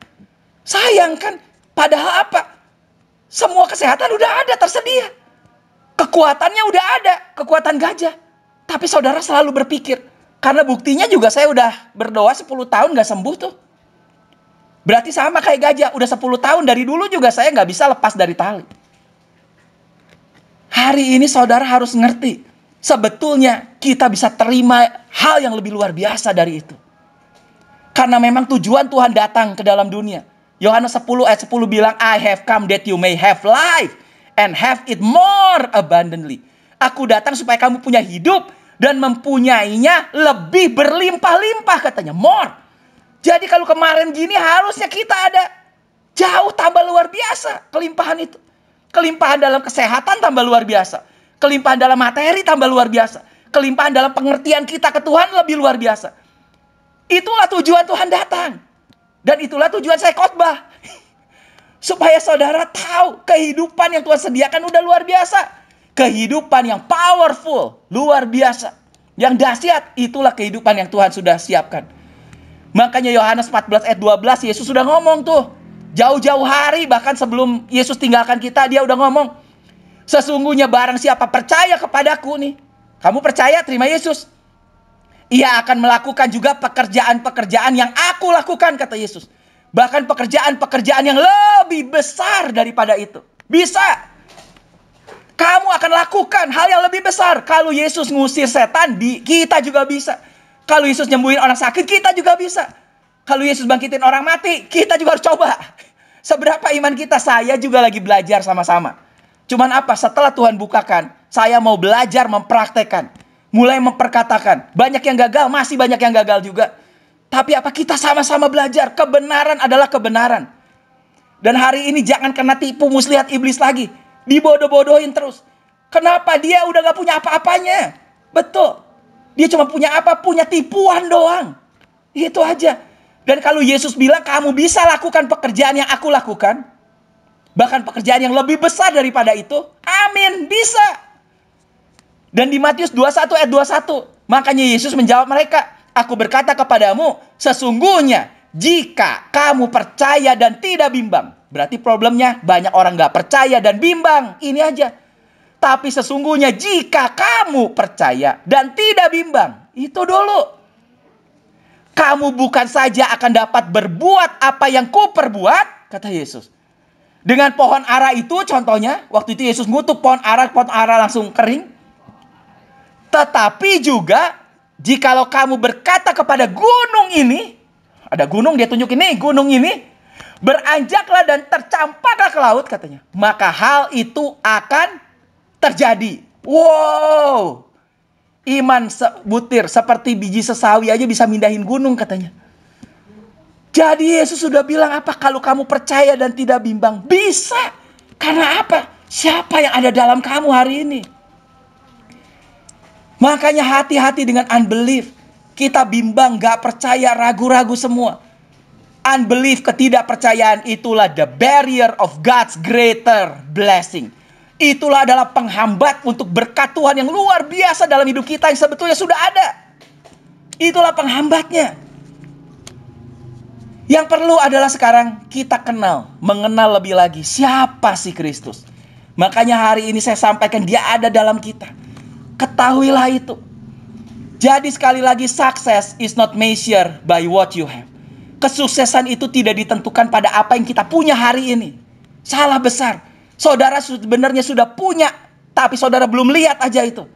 Sayang kan? Padahal apa? Semua kesehatan udah ada, tersedia. Kekuatannya udah ada, kekuatan gajah. Tapi saudara selalu berpikir, karena buktinya juga saya udah berdoa 10 tahun gak sembuh tuh. Berarti sama kayak gajah, udah 10 tahun dari dulu juga saya gak bisa lepas dari tali. Hari ini saudara harus ngerti, sebetulnya kita bisa terima hal yang lebih luar biasa dari itu. Karena memang tujuan Tuhan datang ke dalam dunia. Yohanes 10 ayat 10 bilang, I have come that you may have life and have it more abundantly. Aku datang supaya kamu punya hidup dan mempunyainya lebih berlimpah-limpah, katanya. More. Jadi kalau kemarin gini harusnya kita ada jauh tambah luar biasa kelimpahan itu. Kelimpahan dalam kesehatan tambah luar biasa. Kelimpahan dalam materi tambah luar biasa. Kelimpahan dalam pengertian kita ke Tuhan lebih luar biasa. Itulah tujuan Tuhan datang. Dan itulah tujuan saya khotbah. Supaya saudara tahu kehidupan yang Tuhan sediakan udah luar biasa. Kehidupan yang powerful, luar biasa. Yang dahsyat, itulah kehidupan yang Tuhan sudah siapkan. Makanya Yohanes 14 ayat 12, Yesus sudah ngomong tuh. Jauh-jauh hari, bahkan sebelum Yesus tinggalkan kita, dia udah ngomong. Sesungguhnya barang siapa percaya kepadaku nih. Kamu percaya, terima Yesus. Ia akan melakukan juga pekerjaan-pekerjaan yang aku lakukan, kata Yesus. Bahkan pekerjaan-pekerjaan yang lebih besar daripada itu. Bisa. Kamu akan lakukan hal yang lebih besar. Kalau Yesus ngusir setan, kita juga bisa. Kalau Yesus nyembuhin orang sakit, kita juga bisa. Kalau Yesus bangkitin orang mati, kita juga harus coba. Seberapa iman kita? Saya juga lagi belajar sama-sama. Cuman apa? Setelah Tuhan bukakan, saya mau belajar mempraktekkan. Mulai memperkatakan. Banyak yang gagal, masih banyak yang gagal juga. Tapi apa? Kita sama-sama belajar. Kebenaran adalah kebenaran. Dan hari ini jangan kena tipu muslihat iblis lagi. Dibodoh-bodohin terus. Kenapa? Dia udah gak punya apa-apanya. Betul. Dia cuma punya apa? Punya tipuan doang. Itu aja. Dan kalau Yesus bilang kamu bisa lakukan pekerjaan yang aku lakukan. Bahkan pekerjaan yang lebih besar daripada itu. Amin. Bisa. Dan di Matius 21 ayat 21. Makanya Yesus menjawab mereka. Aku berkata kepadamu. Sesungguhnya jika kamu percaya dan tidak bimbang. Berarti problemnya banyak orang gak percaya dan bimbang. Ini aja. Tapi sesungguhnya jika kamu percaya dan tidak bimbang. Itu dulu. Kamu bukan saja akan dapat berbuat apa yang kuperbuat. Kata Yesus. Dengan pohon ara itu contohnya. Waktu itu Yesus ngutuk pohon ara langsung kering. Tetapi juga jikalau kamu berkata kepada gunung ini. Ada gunung, dia tunjukin nih gunung ini. Beranjaklah dan tercampaklah ke laut katanya. Maka hal itu akan terjadi. Wow. Iman sebutir seperti biji sesawi aja bisa mindahin gunung katanya. Jadi Yesus sudah bilang apa? Kalau kamu percaya dan tidak bimbang. Bisa. Karena apa? Siapa yang ada dalam kamu hari ini? Makanya hati-hati dengan unbelief. Kita bimbang, gak percaya, ragu-ragu semua. Unbelief, ketidakpercayaan itulah the barrier of God's greater blessing. Itulah adalah penghambat untuk berkat Tuhan yang luar biasa dalam hidup kita yang sebetulnya sudah ada. Itulah penghambatnya. Yang perlu adalah sekarang kita mengenal lebih lagi siapa sih Kristus. Makanya hari ini saya sampaikan dia ada dalam kita. Ketahuilah itu. Jadi sekali lagi, success is not measured by what you have. Kesuksesan itu tidak ditentukan pada apa yang kita punya hari ini. Salah besar. Saudara sebenarnya sudah punya, tapi saudara belum lihat aja itu.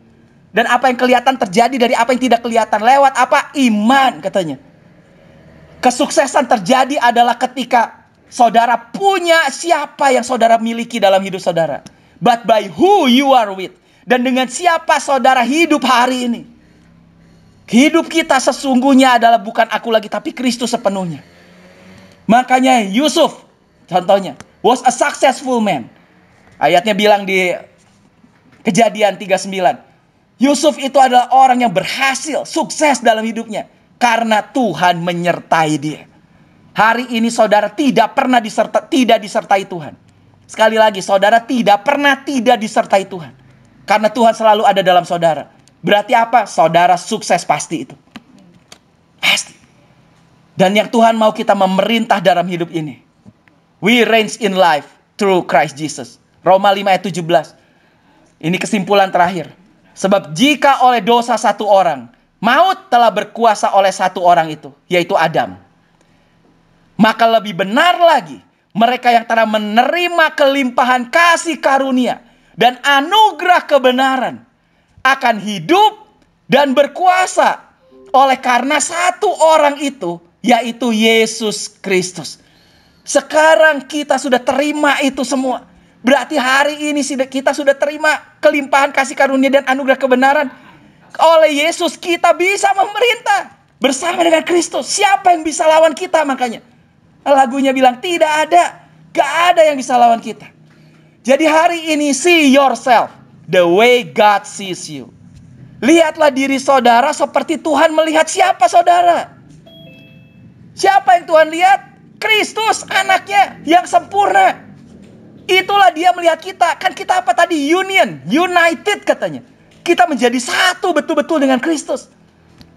Dan apa yang kelihatan terjadi dari apa yang tidak kelihatan. Lewat apa? Iman katanya. Kesuksesan terjadi adalah ketika saudara punya siapa yang saudara miliki dalam hidup saudara. But by who you are with. Dan dengan siapa saudara hidup hari ini. Hidup kita sesungguhnya adalah bukan aku lagi, tapi Kristus sepenuhnya. Makanya Yusuf, contohnya, was a successful man. Ayatnya bilang di Kejadian 39. Yusuf itu adalah orang yang berhasil, sukses dalam hidupnya. Karena Tuhan menyertai dia. Hari ini saudara tidak pernah tidak disertai Tuhan. Sekali lagi, saudara tidak pernah tidak disertai Tuhan. Karena Tuhan selalu ada dalam saudara. Berarti apa? Saudara sukses pasti itu. Pasti. Dan yang Tuhan mau kita memerintah dalam hidup ini. We reign in life through Christ Jesus. Roma 5 ayat 17. Ini kesimpulan terakhir. Sebab jika oleh dosa satu orang, maut telah berkuasa oleh satu orang itu, yaitu Adam. Maka lebih benar lagi, mereka yang telah menerima kelimpahan kasih karunia dan anugerah kebenaran akan hidup dan berkuasa oleh karena satu orang itu, yaitu Yesus Kristus. Sekarang kita sudah terima itu semua. Berarti hari ini kita sudah terima kelimpahan kasih karunia dan anugerah kebenaran. Oleh Yesus kita bisa memerintah bersama dengan Kristus. Siapa yang bisa lawan kita? Makanya lagunya bilang tidak ada. Gak ada yang bisa lawan kita. Jadi hari ini see yourself the way God sees you. Lihatlah diri saudara seperti Tuhan melihat siapa saudara. Siapa yang Tuhan lihat? Kristus, anaknya yang sempurna. Itulah dia melihat kita. Kan kita apa tadi? United katanya. Kita menjadi satu betul-betul dengan Kristus.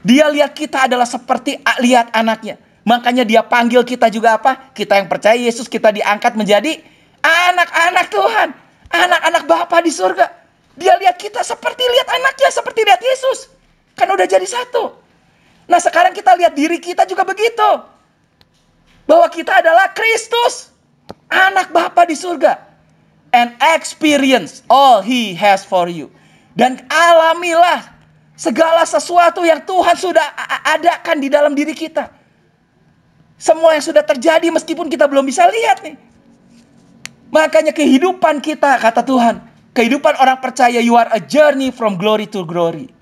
Dia lihat kita adalah seperti lihat anaknya. Makanya dia panggil kita juga apa? Kita yang percaya Yesus, kita diangkat menjadi anak-anak Tuhan. Anak-anak Bapa di surga. Dia lihat kita seperti lihat anaknya, seperti lihat Yesus. Kan udah jadi satu. Nah sekarang kita lihat diri kita juga begitu. Bahwa kita adalah Kristus. Anak Bapa di surga. and experience all He has for you. Dan alamilah segala sesuatu yang Tuhan sudah adakan di dalam diri kita. Semua yang sudah terjadi meskipun kita belum bisa lihat nih. Makanya kehidupan kita, kata Tuhan, kehidupan orang percaya, you are a journey from glory to glory.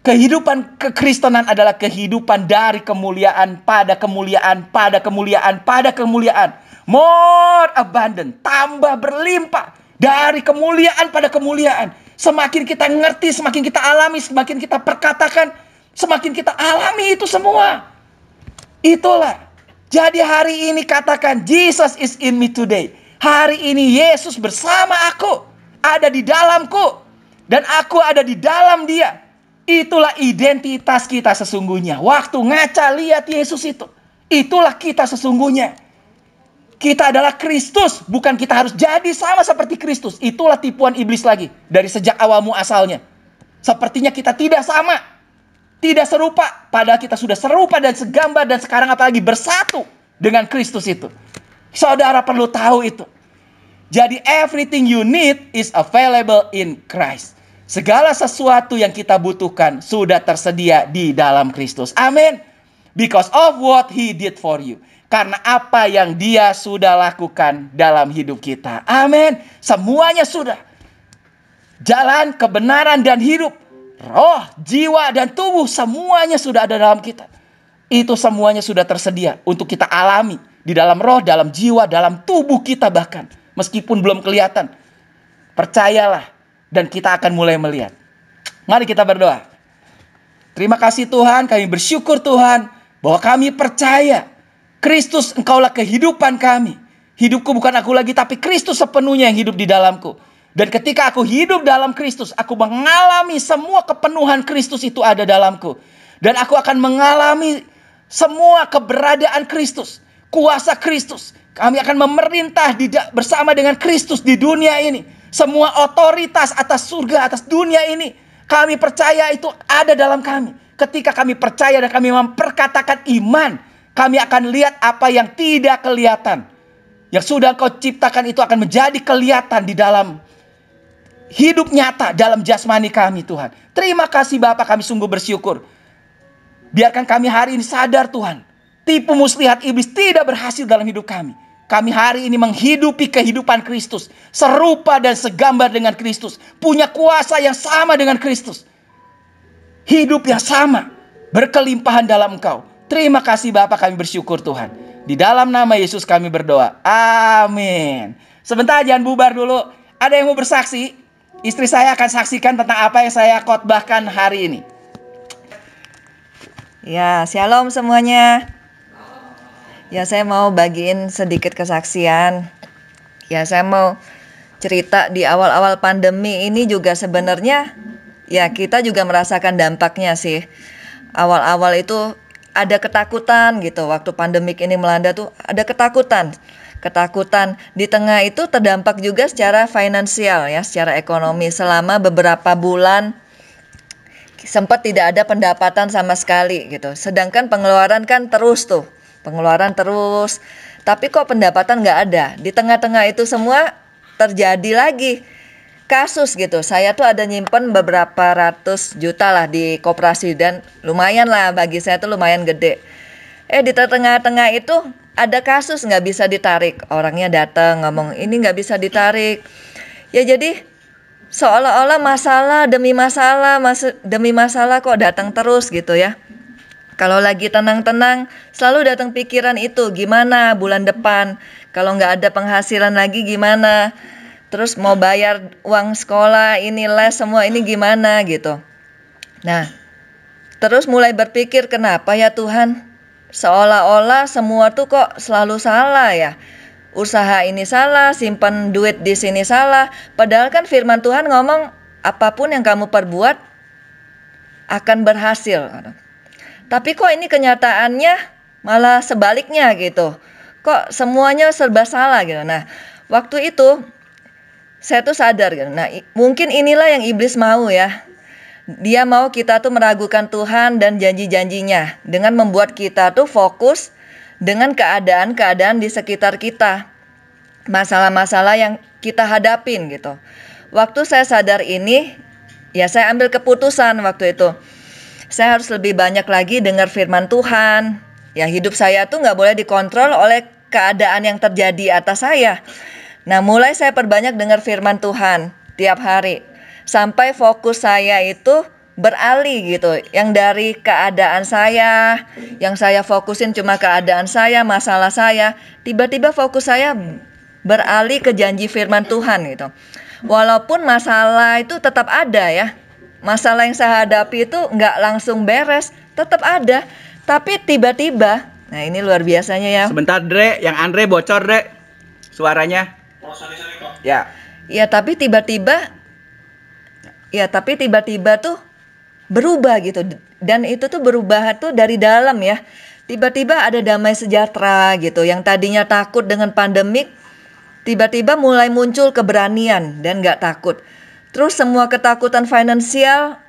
Kehidupan kekristenan adalah kehidupan dari kemuliaan pada kemuliaan, pada kemuliaan, pada kemuliaan. More abundant, tambah berlimpah. Dari kemuliaan pada kemuliaan. Semakin kita ngerti, semakin kita alami, semakin kita perkatakan, semakin kita alami itu semua. Itulah. Jadi hari ini katakan, Jesus is in me today. Hari ini Yesus bersama aku, ada di dalamku, dan aku ada di dalam Dia. Itulah identitas kita sesungguhnya. Waktu ngaca lihat Yesus itu, itulah kita sesungguhnya. Kita adalah Kristus, bukan kita harus jadi sama seperti Kristus. Itulah tipuan iblis lagi dari sejak awal asalnya. Sepertinya kita tidak sama, tidak serupa, padahal kita sudah serupa dan segambar dan sekarang apalagi bersatu dengan Kristus itu. Saudara perlu tahu itu. Jadi everything you need is available in Christ. Segala sesuatu yang kita butuhkan sudah tersedia di dalam Kristus. Amin. Because of what He did for you. Karena apa yang Dia sudah lakukan dalam hidup kita. Amin. Semuanya sudah. Jalan kebenaran dan hidup, roh, jiwa, dan tubuh, semuanya sudah ada dalam kita. Itu semuanya sudah tersedia untuk kita alami. Di dalam roh, dalam jiwa, dalam tubuh kita bahkan. Meskipun belum kelihatan. Percayalah. Dan kita akan mulai melihat. Mari kita berdoa. Terima kasih Tuhan, kami bersyukur Tuhan, bahwa kami percaya Kristus Engkaulah kehidupan kami. Hidupku bukan aku lagi, tapi Kristus sepenuhnya yang hidup di dalamku. Dan ketika aku hidup dalam Kristus, aku mengalami semua kepenuhan Kristus itu ada dalamku. Dan aku akan mengalami semua keberadaan Kristus, kuasa Kristus. Kami akan memerintah bersama dengan Kristus di dunia ini. Semua otoritas atas surga, atas dunia ini, kami percaya itu ada dalam kami. Ketika kami percaya dan kami memperkatakan iman, kami akan lihat apa yang tidak kelihatan. Yang sudah Kau ciptakan itu akan menjadi kelihatan di dalam hidup nyata, dalam jasmani kami Tuhan. Terima kasih Bapa, kami sungguh bersyukur. Biarkan kami hari ini sadar Tuhan, tipu muslihat iblis tidak berhasil dalam hidup kami. Kami hari ini menghidupi kehidupan Kristus. Serupa dan segambar dengan Kristus. Punya kuasa yang sama dengan Kristus. Hidup yang sama. Berkelimpahan dalam Engkau. Terima kasih Bapa, kami bersyukur Tuhan. Di dalam nama Yesus kami berdoa. Amin. Sebentar, jangan bubar dulu. Ada yang mau bersaksi? Istri saya akan saksikan tentang apa yang saya khotbahkan hari ini. Ya, shalom semuanya. Ya, saya mau bagiin sedikit kesaksian. Ya, saya mau cerita di awal-awal pandemi ini juga sebenarnya ya kita juga merasakan dampaknya sih. Awal-awal itu ada ketakutan gitu. Waktu pandemik ini melanda tuh ada ketakutan. Ketakutan di tengah itu terdampak juga secara finansial ya, secara ekonomi. Selama beberapa bulan sempat tidak ada pendapatan sama sekali gitu. Sedangkan pengeluaran kan terus tuh. Pengeluaran terus, tapi kok pendapatan nggak ada. Di tengah-tengah itu semua terjadi lagi kasus gitu. Saya tuh ada nyimpen beberapa ratus juta lah di koperasi dan lumayan lah, bagi saya tuh lumayan gede. Di tengah-tengah itu ada kasus nggak bisa ditarik. Orangnya datang ngomong ini nggak bisa ditarik. Ya jadi seolah-olah masalah demi masalah kok datang terus gitu ya. Kalau lagi tenang-tenang, selalu datang pikiran itu, gimana bulan depan? Kalau nggak ada penghasilan lagi gimana? Terus mau bayar uang sekolah, ini les, semua ini gimana gitu. Nah, terus mulai berpikir, kenapa ya Tuhan? Seolah-olah semua tuh kok selalu salah ya. Usaha ini salah, simpan duit di sini salah. Padahal kan firman Tuhan ngomong, apapun yang kamu perbuat akan berhasil. Tapi kok ini kenyataannya malah sebaliknya gitu. Kok semuanya serba salah gitu. Nah, waktu itu saya tuh sadar gitu. Nah, mungkin inilah yang iblis mau ya. Dia mau kita tuh meragukan Tuhan dan janji-janjinya. Dengan membuat kita tuh fokus dengan keadaan-keadaan di sekitar kita. Masalah-masalah yang kita hadapin gitu. Waktu saya sadar ini, ya saya ambil keputusan waktu itu. Saya harus lebih banyak lagi dengar firman Tuhan. Ya hidup saya tuh nggak boleh dikontrol oleh keadaan yang terjadi atas saya. Nah mulai saya perbanyak dengar firman Tuhan tiap hari. Sampai fokus saya itu beralih gitu. Yang dari keadaan saya, yang saya fokusin cuma keadaan saya, masalah saya. Tiba-tiba fokus saya beralih ke janji firman Tuhan gitu. Walaupun masalah itu tetap ada ya. Masalah yang saya hadapi itu nggak langsung beres, tetap ada. Tapi tiba-tiba, nah ini luar biasanya ya. Sebentar, Dre, yang Andre bocor, Dre. Suaranya. Ya. Ya, tapi tiba-tiba tuh berubah gitu. Dan itu tuh berubah tuh dari dalam ya. Tiba-tiba ada damai sejahtera gitu. Yang tadinya takut dengan pandemik, tiba-tiba mulai muncul keberanian dan gak takut. Terus semua ketakutan finansial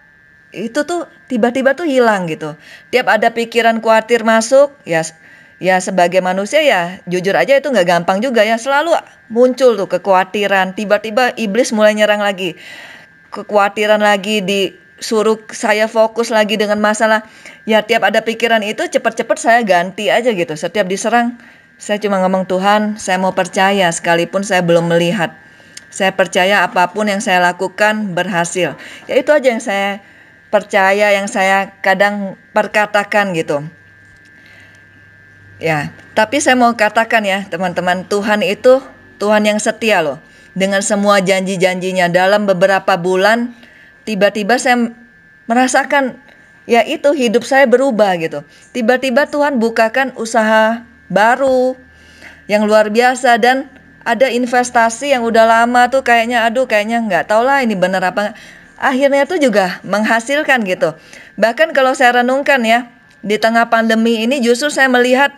itu tuh tiba-tiba tuh hilang gitu. Tiap ada pikiran khawatir masuk, ya sebagai manusia ya jujur aja itu gak gampang juga ya. Selalu muncul tuh kekhawatiran. Tiba-tiba iblis mulai nyerang lagi. Kekhawatiran lagi, disuruh saya fokus lagi dengan masalah. Ya tiap ada pikiran itu cepat-cepat saya ganti aja gitu. Setiap diserang saya cuma ngomong, Tuhan, saya mau percaya sekalipun saya belum melihat. Saya percaya apapun yang saya lakukan berhasil. Ya itu aja yang saya percaya, yang saya kadang perkatakan gitu. Ya, tapi saya mau katakan ya teman-teman, Tuhan itu Tuhan yang setia loh. Dengan semua janji-janjinya dalam beberapa bulan, tiba-tiba saya merasakan ya itu hidup saya berubah gitu. Tiba-tiba Tuhan bukakan usaha baru yang luar biasa dan ada investasi yang udah lama tuh kayaknya nggak tahu lah ini bener apa. Akhirnya tuh juga menghasilkan gitu. Bahkan kalau saya renungkan ya, di tengah pandemi ini justru saya melihat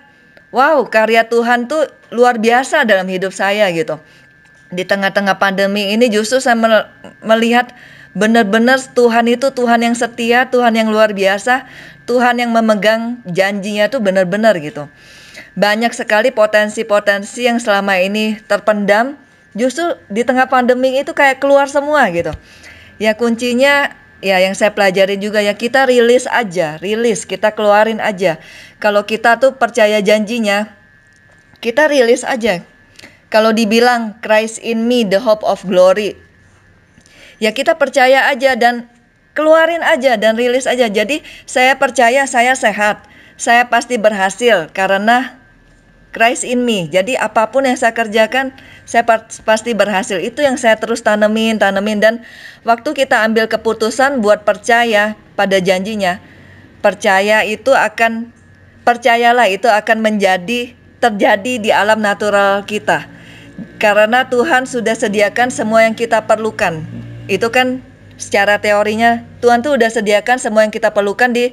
wow, karya Tuhan tuh luar biasa dalam hidup saya gitu. Di tengah-tengah pandemi ini justru saya melihat benar-benar Tuhan itu Tuhan yang setia, Tuhan yang luar biasa, Tuhan yang memegang janjinya tuh benar-benar gitu. Banyak sekali potensi-potensi yang selama ini terpendam, justru di tengah pandemi itu kayak keluar semua gitu. Ya kuncinya ya yang saya pelajari juga ya kita rilis, kita keluarin aja. Kalau kita tuh percaya janjinya, kita rilis aja. Kalau dibilang Christ in me, the hope of glory, ya kita percaya aja dan keluarin aja dan rilis aja. Jadi saya percaya saya sehat, saya pasti berhasil karena Christ in me. Jadi apapun yang saya kerjakan, saya pasti berhasil. Itu yang saya terus tanemin dan waktu kita ambil keputusan buat percaya pada janjinya, percayalah itu akan terjadi di alam natural kita. Karena Tuhan sudah sediakan semua yang kita perlukan. Itu kan secara teorinya Tuhan tuh udah sediakan semua yang kita perlukan di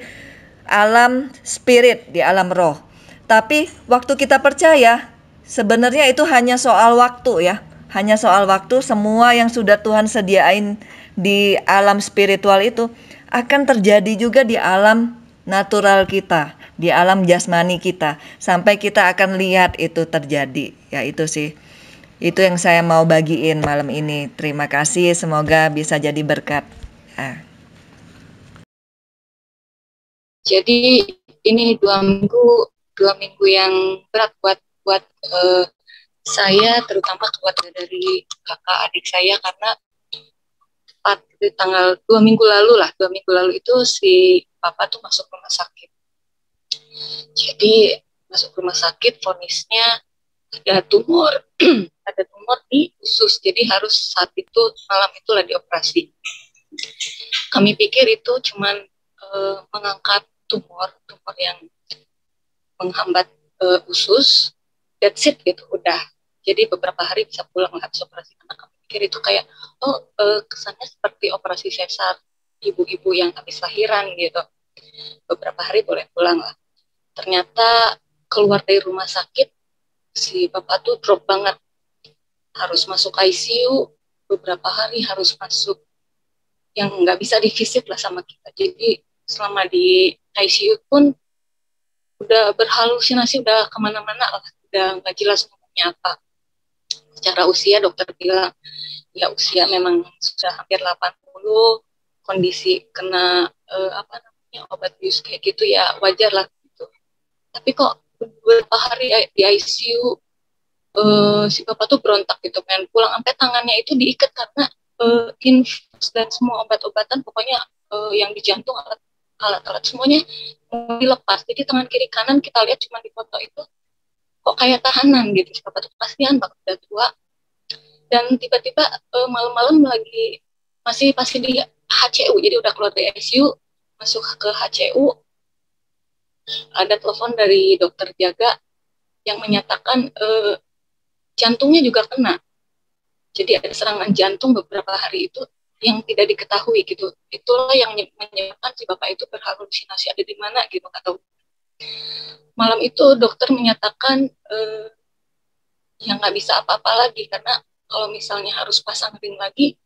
alam spirit, di alam roh. Tapi waktu kita percaya, sebenarnya itu hanya soal waktu ya. Hanya soal waktu, semua yang sudah Tuhan sediain di alam spiritual itu akan terjadi juga di alam natural kita, di alam jasmani kita. Sampai kita akan lihat itu terjadi. Ya itu sih. Itu yang saya mau bagiin malam ini. Terima kasih, semoga bisa jadi berkat. Jadi ini 2 minggu yang berat buat saya, terutama keluarga dari kakak adik saya, karena tepat di tanggal 2 minggu lalu itu si papa tuh masuk rumah sakit. Jadi masuk rumah sakit, vonisnya ada tumor di usus, jadi harus saat itu malam itulah dioperasi. Kami pikir itu cuman mengangkat tumor yang menghambat usus, that's it gitu, udah. Jadi beberapa hari bisa pulang habis operasi, karena kami pikir itu kayak kesannya seperti operasi sesar, ibu-ibu yang habis lahiran gitu. Beberapa hari boleh pulang lah. Ternyata keluar dari rumah sakit, si bapak tuh drop banget, harus masuk ICU beberapa hari, harus masuk yang nggak bisa divisit lah sama kita. Jadi selama di ICU pun udah berhalusinasi, udah kemana-mana lah, udah nggak jelas ngomongnya apa. Secara usia dokter bilang ya usia memang sudah hampir 80, kondisi kena obat bius kayak gitu ya wajar lah gitu. Tapi kok beberapa hari di ICU si bapak tuh berontak gitu, pengen pulang, sampai tangannya itu diikat karena infus dan semua obat-obatan, pokoknya yang di jantung, alat-alat semuanya mau dilepas. Jadi tangan kiri kanan kita lihat cuma di foto itu kok kayak tahanan gitu. Si bapak tuh kasihan, bapak udah tua. Dan tiba-tiba malam-malam lagi masih di HCU, jadi udah keluar dari ICU, masuk ke HCU, ada telepon dari dokter jaga yang menyatakan jantungnya juga kena. Jadi ada serangan jantung beberapa hari itu yang tidak diketahui gitu. Itulah yang menyebabkan si bapak itu berhalusinasi ada di mana gitu, nggak tahu. Malam itu dokter menyatakan yang nggak bisa apa-apa lagi, karena kalau misalnya harus pasang ring lagi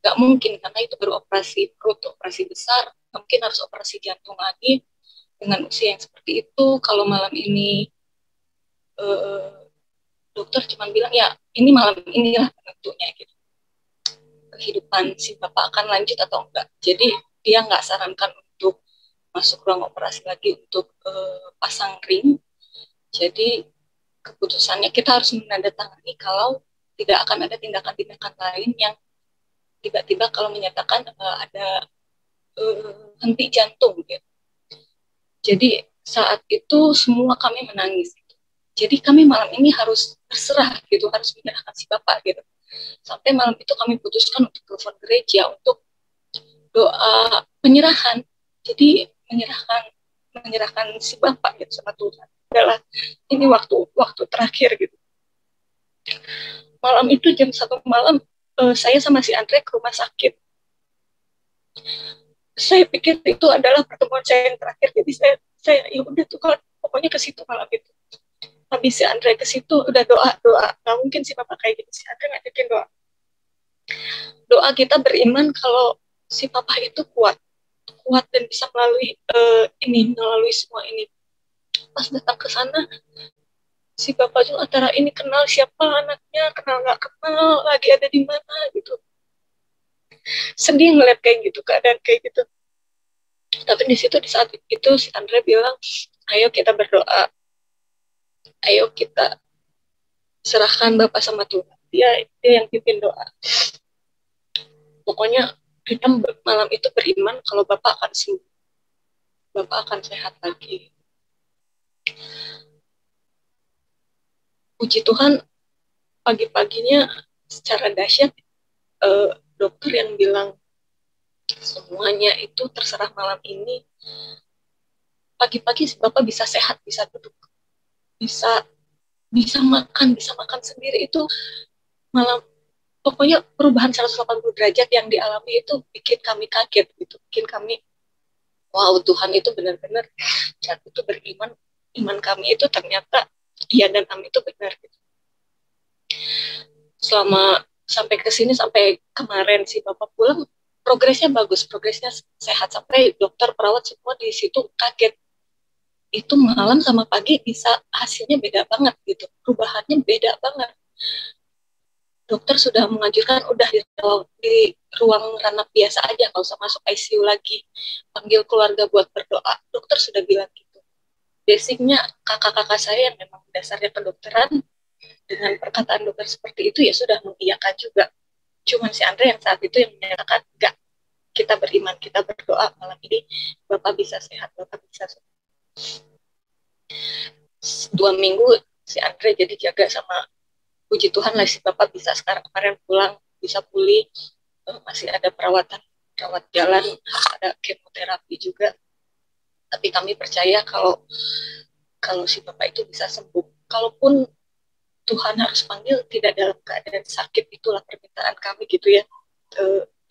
nggak mungkin, karena itu beroperasi perut, operasi besar, mungkin harus operasi jantung lagi dengan usia yang seperti itu. Kalau malam ini dokter cuma bilang ya ini malam inilah penentunya gitu, kehidupan si bapak akan lanjut atau enggak. Jadi dia nggak sarankan untuk masuk ruang operasi lagi untuk pasang ring. Jadi keputusannya kita harus menandatangani kalau tidak akan ada tindakan-tindakan lain yang tiba-tiba kalau menyatakan ada henti jantung gitu. Jadi saat itu semua kami menangis. Jadi kami malam ini harus berserah gitu, harus menyerahkan si bapak gitu. Sampai malam itu kami putuskan untuk telepon gereja untuk doa penyerahan. Jadi menyerahkan si bapak gitu sama Tuhan. Adalah ini waktu terakhir gitu. Malam itu jam 1 malam saya sama si Andre ke rumah sakit. Saya pikir itu adalah pertemuan saya yang terakhir, jadi saya ya udah tuh kan pokoknya ke situ malam itu. Habis si Andre ke situ udah doa, nggak mungkin si bapak kayak gitu, si Andre ngajakin doa kita beriman kalau si papa itu kuat dan bisa melalui semua ini. Pas datang ke sana, si bapak juga antara ini kenal siapa anaknya, kenal nggak kenal, lagi ada di mana gitu. Sedih ngeliat kayak gitu, keadaan kayak gitu. Tapi di saat itu si Andre bilang, ayo kita berdoa, ayo kita serahkan bapak sama Tuhan. Dia yang pimpin doa. Pokoknya kita malam itu beriman kalau bapak akan sembuh, bapak akan sehat lagi. Puji Tuhan, pagi-paginya secara dahsyat dokter yang bilang semuanya itu terserah malam ini. Pagi-pagi bapak bisa sehat, bisa duduk, bisa makan sendiri. Itu malam, pokoknya perubahan 180 derajat yang dialami itu bikin kami kaget gitu, bikin kami wow, Tuhan itu benar-benar. Saat itu beriman, iman kami itu ternyata iya dan amin itu benar gitu. Selama sampai ke sini, sampai kemarin si bapak pulang, progresnya bagus, progresnya sehat, sampai dokter perawat semua di situ kaget. Itu malam sama pagi bisa hasilnya beda banget gitu, perubahannya beda banget. Dokter sudah menganjurkan udah di ruang ranah biasa aja, nggak usah masuk ICU lagi, panggil keluarga buat berdoa. Dokter sudah bilang gitu. Basicnya kakak-kakak saya yang memang dasarnya kedokteran, dengan perkataan dokter seperti itu ya sudah mengiyakan juga. Cuman si Andre yang saat itu yang menyatakan enggak, kita beriman, kita berdoa malam ini bapak bisa sehat, bapak bisa sehat. 2 minggu si Andre jadi jaga sama, puji Tuhan lah si bapak bisa sekarang, kemarin pulang bisa pulih, masih ada rawat jalan, ada kemoterapi juga. Tapi kami percaya kalau si bapak itu bisa sembuh. Kalaupun Tuhan harus panggil tidak dalam keadaan sakit, itulah permintaan kami gitu ya.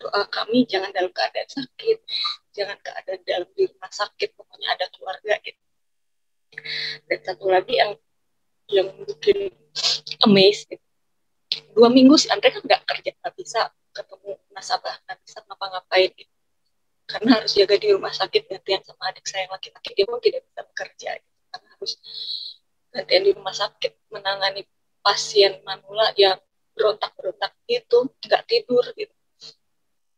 Doa kami jangan dalam keadaan sakit, jangan keadaan dalam di rumah sakit, pokoknya ada keluarga gitu. Dan satu lagi yang bikin amazed gitu. 2 minggu si Andre kan nggak kerja, nggak bisa ketemu nasabah, nggak bisa ngapa-ngapain gitu. Karena harus jaga di rumah sakit, gantian sama adik saya yang laki-laki, dia pun tidak bisa bekerja gitu. Karena harus gantian di rumah sakit menangani pasien manula yang berontak-berontak gitu, nggak tidur gitu.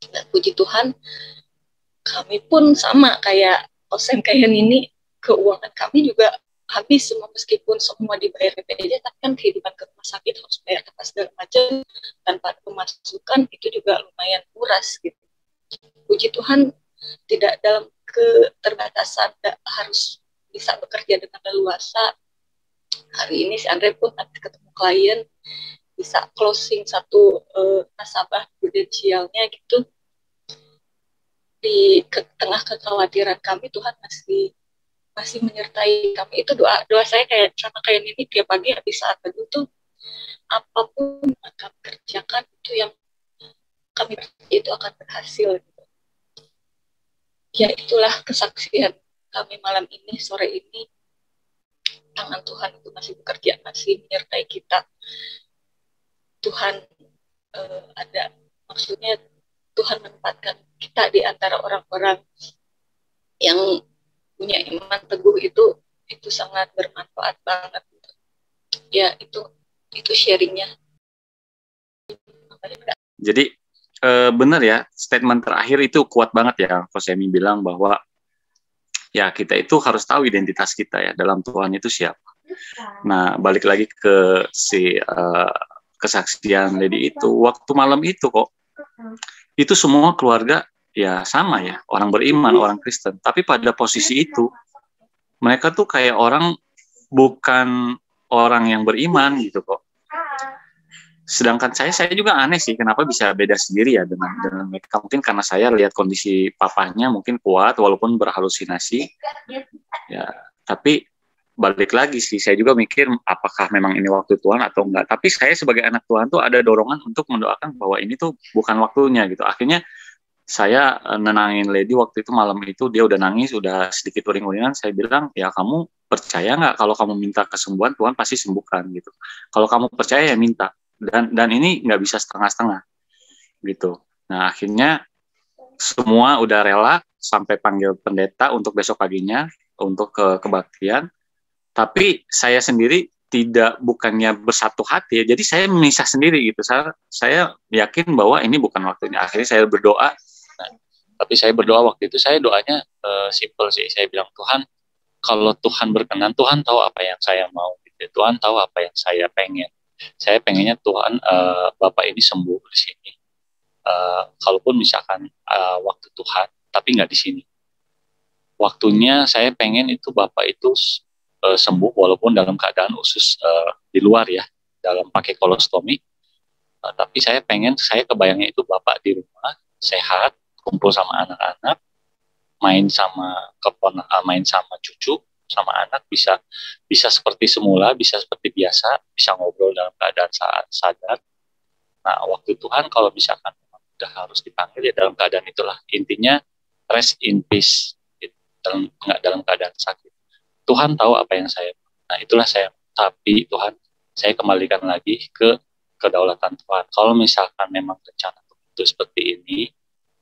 Dan puji Tuhan, kami pun sama kayak Osen kayak ini, keuangan kami juga habis semua, meskipun semua dibayar BPJS, tapi kan kehidupan ke rumah sakit harus bayar apa segala macam, tanpa pemasukan itu juga lumayan kuras gitu. Puji Tuhan, tidak dalam keterbatasan, tidak harus bisa bekerja dengan leluasa. Hari ini si Andre pun nanti ketemu klien, bisa closing satu nasabah prudensialnya gitu. Di tengah kekhawatiran kami, Tuhan masih menyertai kami. Itu doa saya kayak sama kayak ini tiap pagi habis saat teduh tuh, apapun yang kami kerjakan itu yang kami itu akan berhasil gitu. Ya itulah kesaksian kami malam ini, sore ini. Tangan Tuhan itu masih bekerja, masih menyertai kita. Tuhan ada, maksudnya Tuhan menempatkan kita di antara orang-orang yang punya iman teguh, itu sangat bermanfaat banget. Ya itu sharingnya. Jadi benar ya, statement terakhir itu kuat banget ya, Coach Emi bilang bahwa ya kita itu harus tahu identitas kita ya dalam Tuhan itu siapa. Nah, balik lagi ke si kesaksian Lady itu, waktu malam itu kok itu semua keluarga ya sama ya, orang beriman, orang Kristen, tapi pada posisi itu mereka tuh kayak orang bukan orang yang beriman gitu kok. Sedangkan saya juga aneh sih, kenapa bisa beda sendiri ya dengan mereka. Mungkin karena saya lihat kondisi papanya mungkin kuat walaupun berhalusinasi. Ya, tapi balik lagi sih, saya juga mikir apakah memang ini waktu Tuhan atau enggak. Tapi saya sebagai anak Tuhan tuh ada dorongan untuk mendoakan bahwa ini tuh bukan waktunya gitu. Akhirnya saya nenangin Lady waktu itu, malam itu dia udah nangis, udah sedikit uring-uringan. Saya bilang, ya kamu percaya nggak kalau kamu minta kesembuhan, Tuhan pasti sembuhkan gitu. Kalau kamu percaya ya minta. Dan ini nggak bisa setengah-setengah gitu. Nah akhirnya semua udah rela sampai panggil pendeta untuk besok paginya untuk ke kebaktian. Tapi saya sendiri bukannya bersatu hati ya. Jadi saya memisah sendiri gitu. Saya yakin bahwa ini bukan waktunya. Akhirnya saya berdoa. Nah, tapi saya berdoa waktu itu, saya doanya simple sih. Saya bilang, Tuhan, kalau Tuhan berkenan, Tuhan tahu apa yang saya mau. Gitu. Tuhan tahu apa yang saya pengen. Saya pengennya Tuhan Bapak ini sembuh di sini. Kalaupun misalkan waktu Tuhan, tapi nggak di sini. Waktunya saya pengen itu Bapak itu sembuh walaupun dalam keadaan usus di luar ya, dalam pakai kolostomi. Tapi saya kebayangnya itu Bapak di rumah sehat, kumpul sama anak-anak, main sama cucu, sama anak, bisa seperti semula, bisa seperti biasa, bisa ngobrol dalam keadaan sadar. Nah, waktu Tuhan kalau misalkan udah harus dipanggil ya dalam keadaan itulah. Intinya rest in peace, nggak dalam keadaan sakit. Tuhan tahu apa yang saya. Nah, itulah saya. Tapi Tuhan, saya kembalikan lagi ke kedaulatan Tuhan. Kalau misalkan memang rencana itu seperti ini,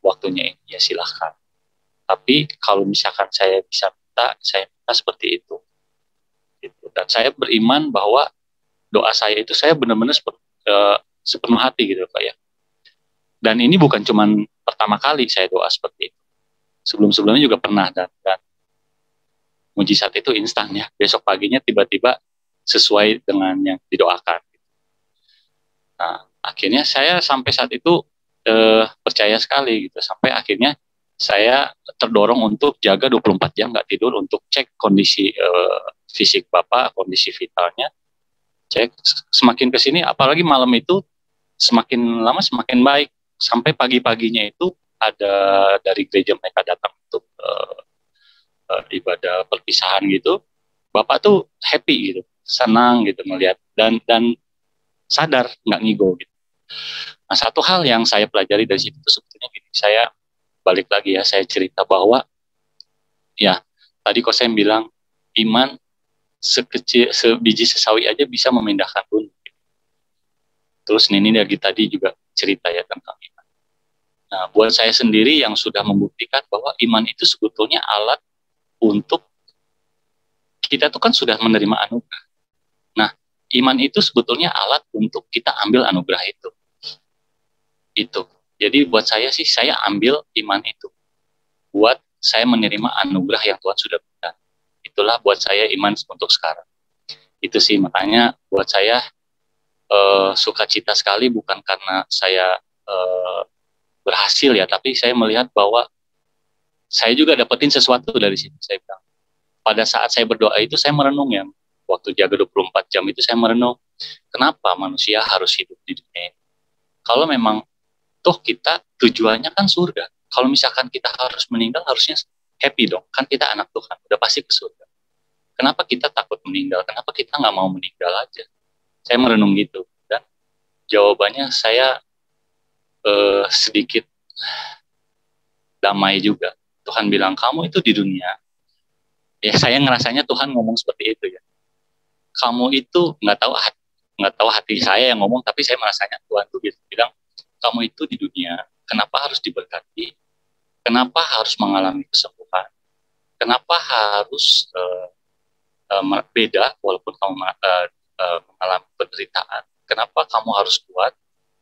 waktunya ini ya silahkan. Tapi kalau misalkan saya bisa minta, saya minta seperti itu. Gitu. Dan saya beriman bahwa doa saya itu saya benar-benar sepenuh hati gitu Pak ya. Dan ini bukan cuma pertama kali saya doa seperti itu. Sebelum-sebelumnya juga pernah dan mujizat itu instan ya. Besok paginya tiba-tiba sesuai dengan yang didoakan. Nah, akhirnya saya sampai saat itu percaya sekali gitu. Sampai akhirnya saya terdorong untuk jaga 24 jam nggak tidur untuk cek kondisi fisik Bapak, kondisi vitalnya. Cek semakin kesini, apalagi malam itu semakin lama semakin baik. Sampai pagi-paginya itu ada dari gereja mereka datang untuk ibadah perpisahan gitu. Bapak tuh happy gitu, senang gitu melihat dan sadar nggak ngigo gitu. Nah, satu hal yang saya pelajari dari situ sebetulnya gini, saya balik lagi ya, saya cerita bahwa ya tadi kok saya bilang iman sekecil sebiji sesawi aja bisa memindahkan gunung. Terus Nini lagi tadi juga cerita ya tentang iman. Nah, buat saya sendiri yang sudah membuktikan bahwa iman itu sebetulnya alat untuk kita tuh kan sudah menerima anugerah. Nah, iman itu sebetulnya alat untuk kita ambil anugerah itu. Jadi buat saya sih, saya ambil iman itu buat saya menerima anugerah yang Tuhan sudah berikan. Itulah buat saya iman untuk sekarang. Itu sih, makanya buat saya sukacita sekali, bukan karena saya berhasil ya, tapi saya melihat bahwa saya juga dapetin sesuatu dari situ. Saya bilang, pada saat saya berdoa itu saya merenung ya, waktu jaga 24 jam itu saya merenung, kenapa manusia harus hidup di dunia ini? Kalau memang toh kita tujuannya kan surga. Kalau misalkan kita harus meninggal, harusnya happy dong. Kan kita anak Tuhan, udah pasti ke surga. Kenapa kita takut meninggal? Kenapa kita nggak mau meninggal aja? Saya merenung gitu. Dan jawabannya saya sedikit damai juga. Tuhan bilang, kamu itu di dunia. Ya saya ngerasanya Tuhan ngomong seperti itu ya. Kamu itu nggak tahu hati saya yang ngomong, tapi saya merasanya Tuhan tuh bilang, kamu itu di dunia, kenapa harus diberkati? Kenapa harus mengalami kesembuhan? Kenapa harus beda walaupun kamu mengalami penderitaan? Kenapa kamu harus kuat?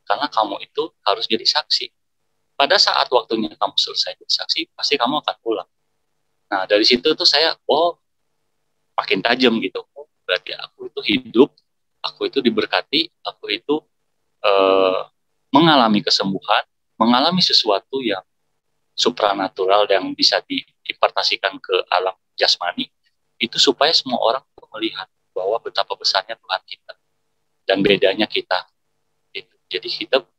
Karena kamu itu harus jadi saksi. Pada saat waktunya kamu selesai jadi saksi, pasti kamu akan pulang. Nah, dari situ tuh saya, makin tajam gitu. Berarti aku itu hidup, aku itu diberkati, aku itu mengalami kesembuhan, mengalami sesuatu yang supranatural yang bisa diimpartasikan ke alam jasmani, itu supaya semua orang melihat bahwa betapa besarnya Tuhan kita dan bedanya kita. Jadi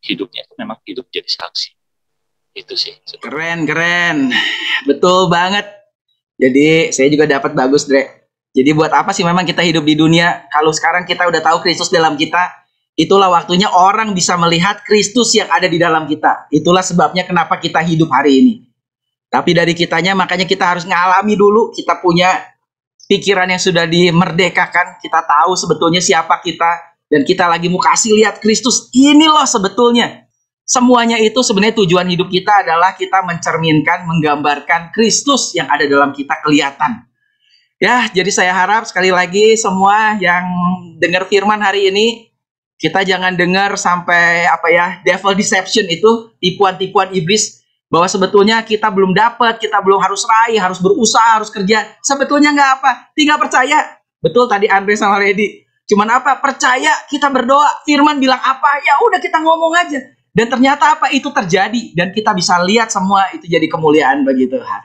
hidupnya itu memang hidup jadi saksi. Itu sih. Keren. Betul banget. Jadi saya juga dapat bagus, Dre. Jadi buat apa sih memang kita hidup di dunia? Kalau sekarang kita udah tahu Kristus dalam kita, itulah waktunya orang bisa melihat Kristus yang ada di dalam kita. Itulah sebabnya kenapa kita hidup hari ini. Tapi dari kitanya, makanya kita harus ngalami dulu. Kita punya pikiran yang sudah dimerdekakan. Kita tahu sebetulnya siapa kita. Dan kita lagi mau kasih lihat Kristus. Ini loh sebetulnya. Semuanya itu sebenarnya tujuan hidup kita adalah kita mencerminkan, menggambarkan Kristus yang ada dalam kita kelihatan. Ya, jadi saya harap sekali lagi semua yang dengar firman hari ini, kita jangan dengar sampai devil deception itu, tipuan-tipuan iblis, bahwa sebetulnya kita belum dapat, kita belum harus raih, harus berusaha, harus kerja. Sebetulnya nggak apa, tinggal percaya. Betul tadi Andre sama Lady. Cuman apa? Percaya, kita berdoa, firman bilang apa, ya udah kita ngomong aja. Dan ternyata apa? Itu terjadi. Dan kita bisa lihat semua itu jadi kemuliaan bagi Tuhan.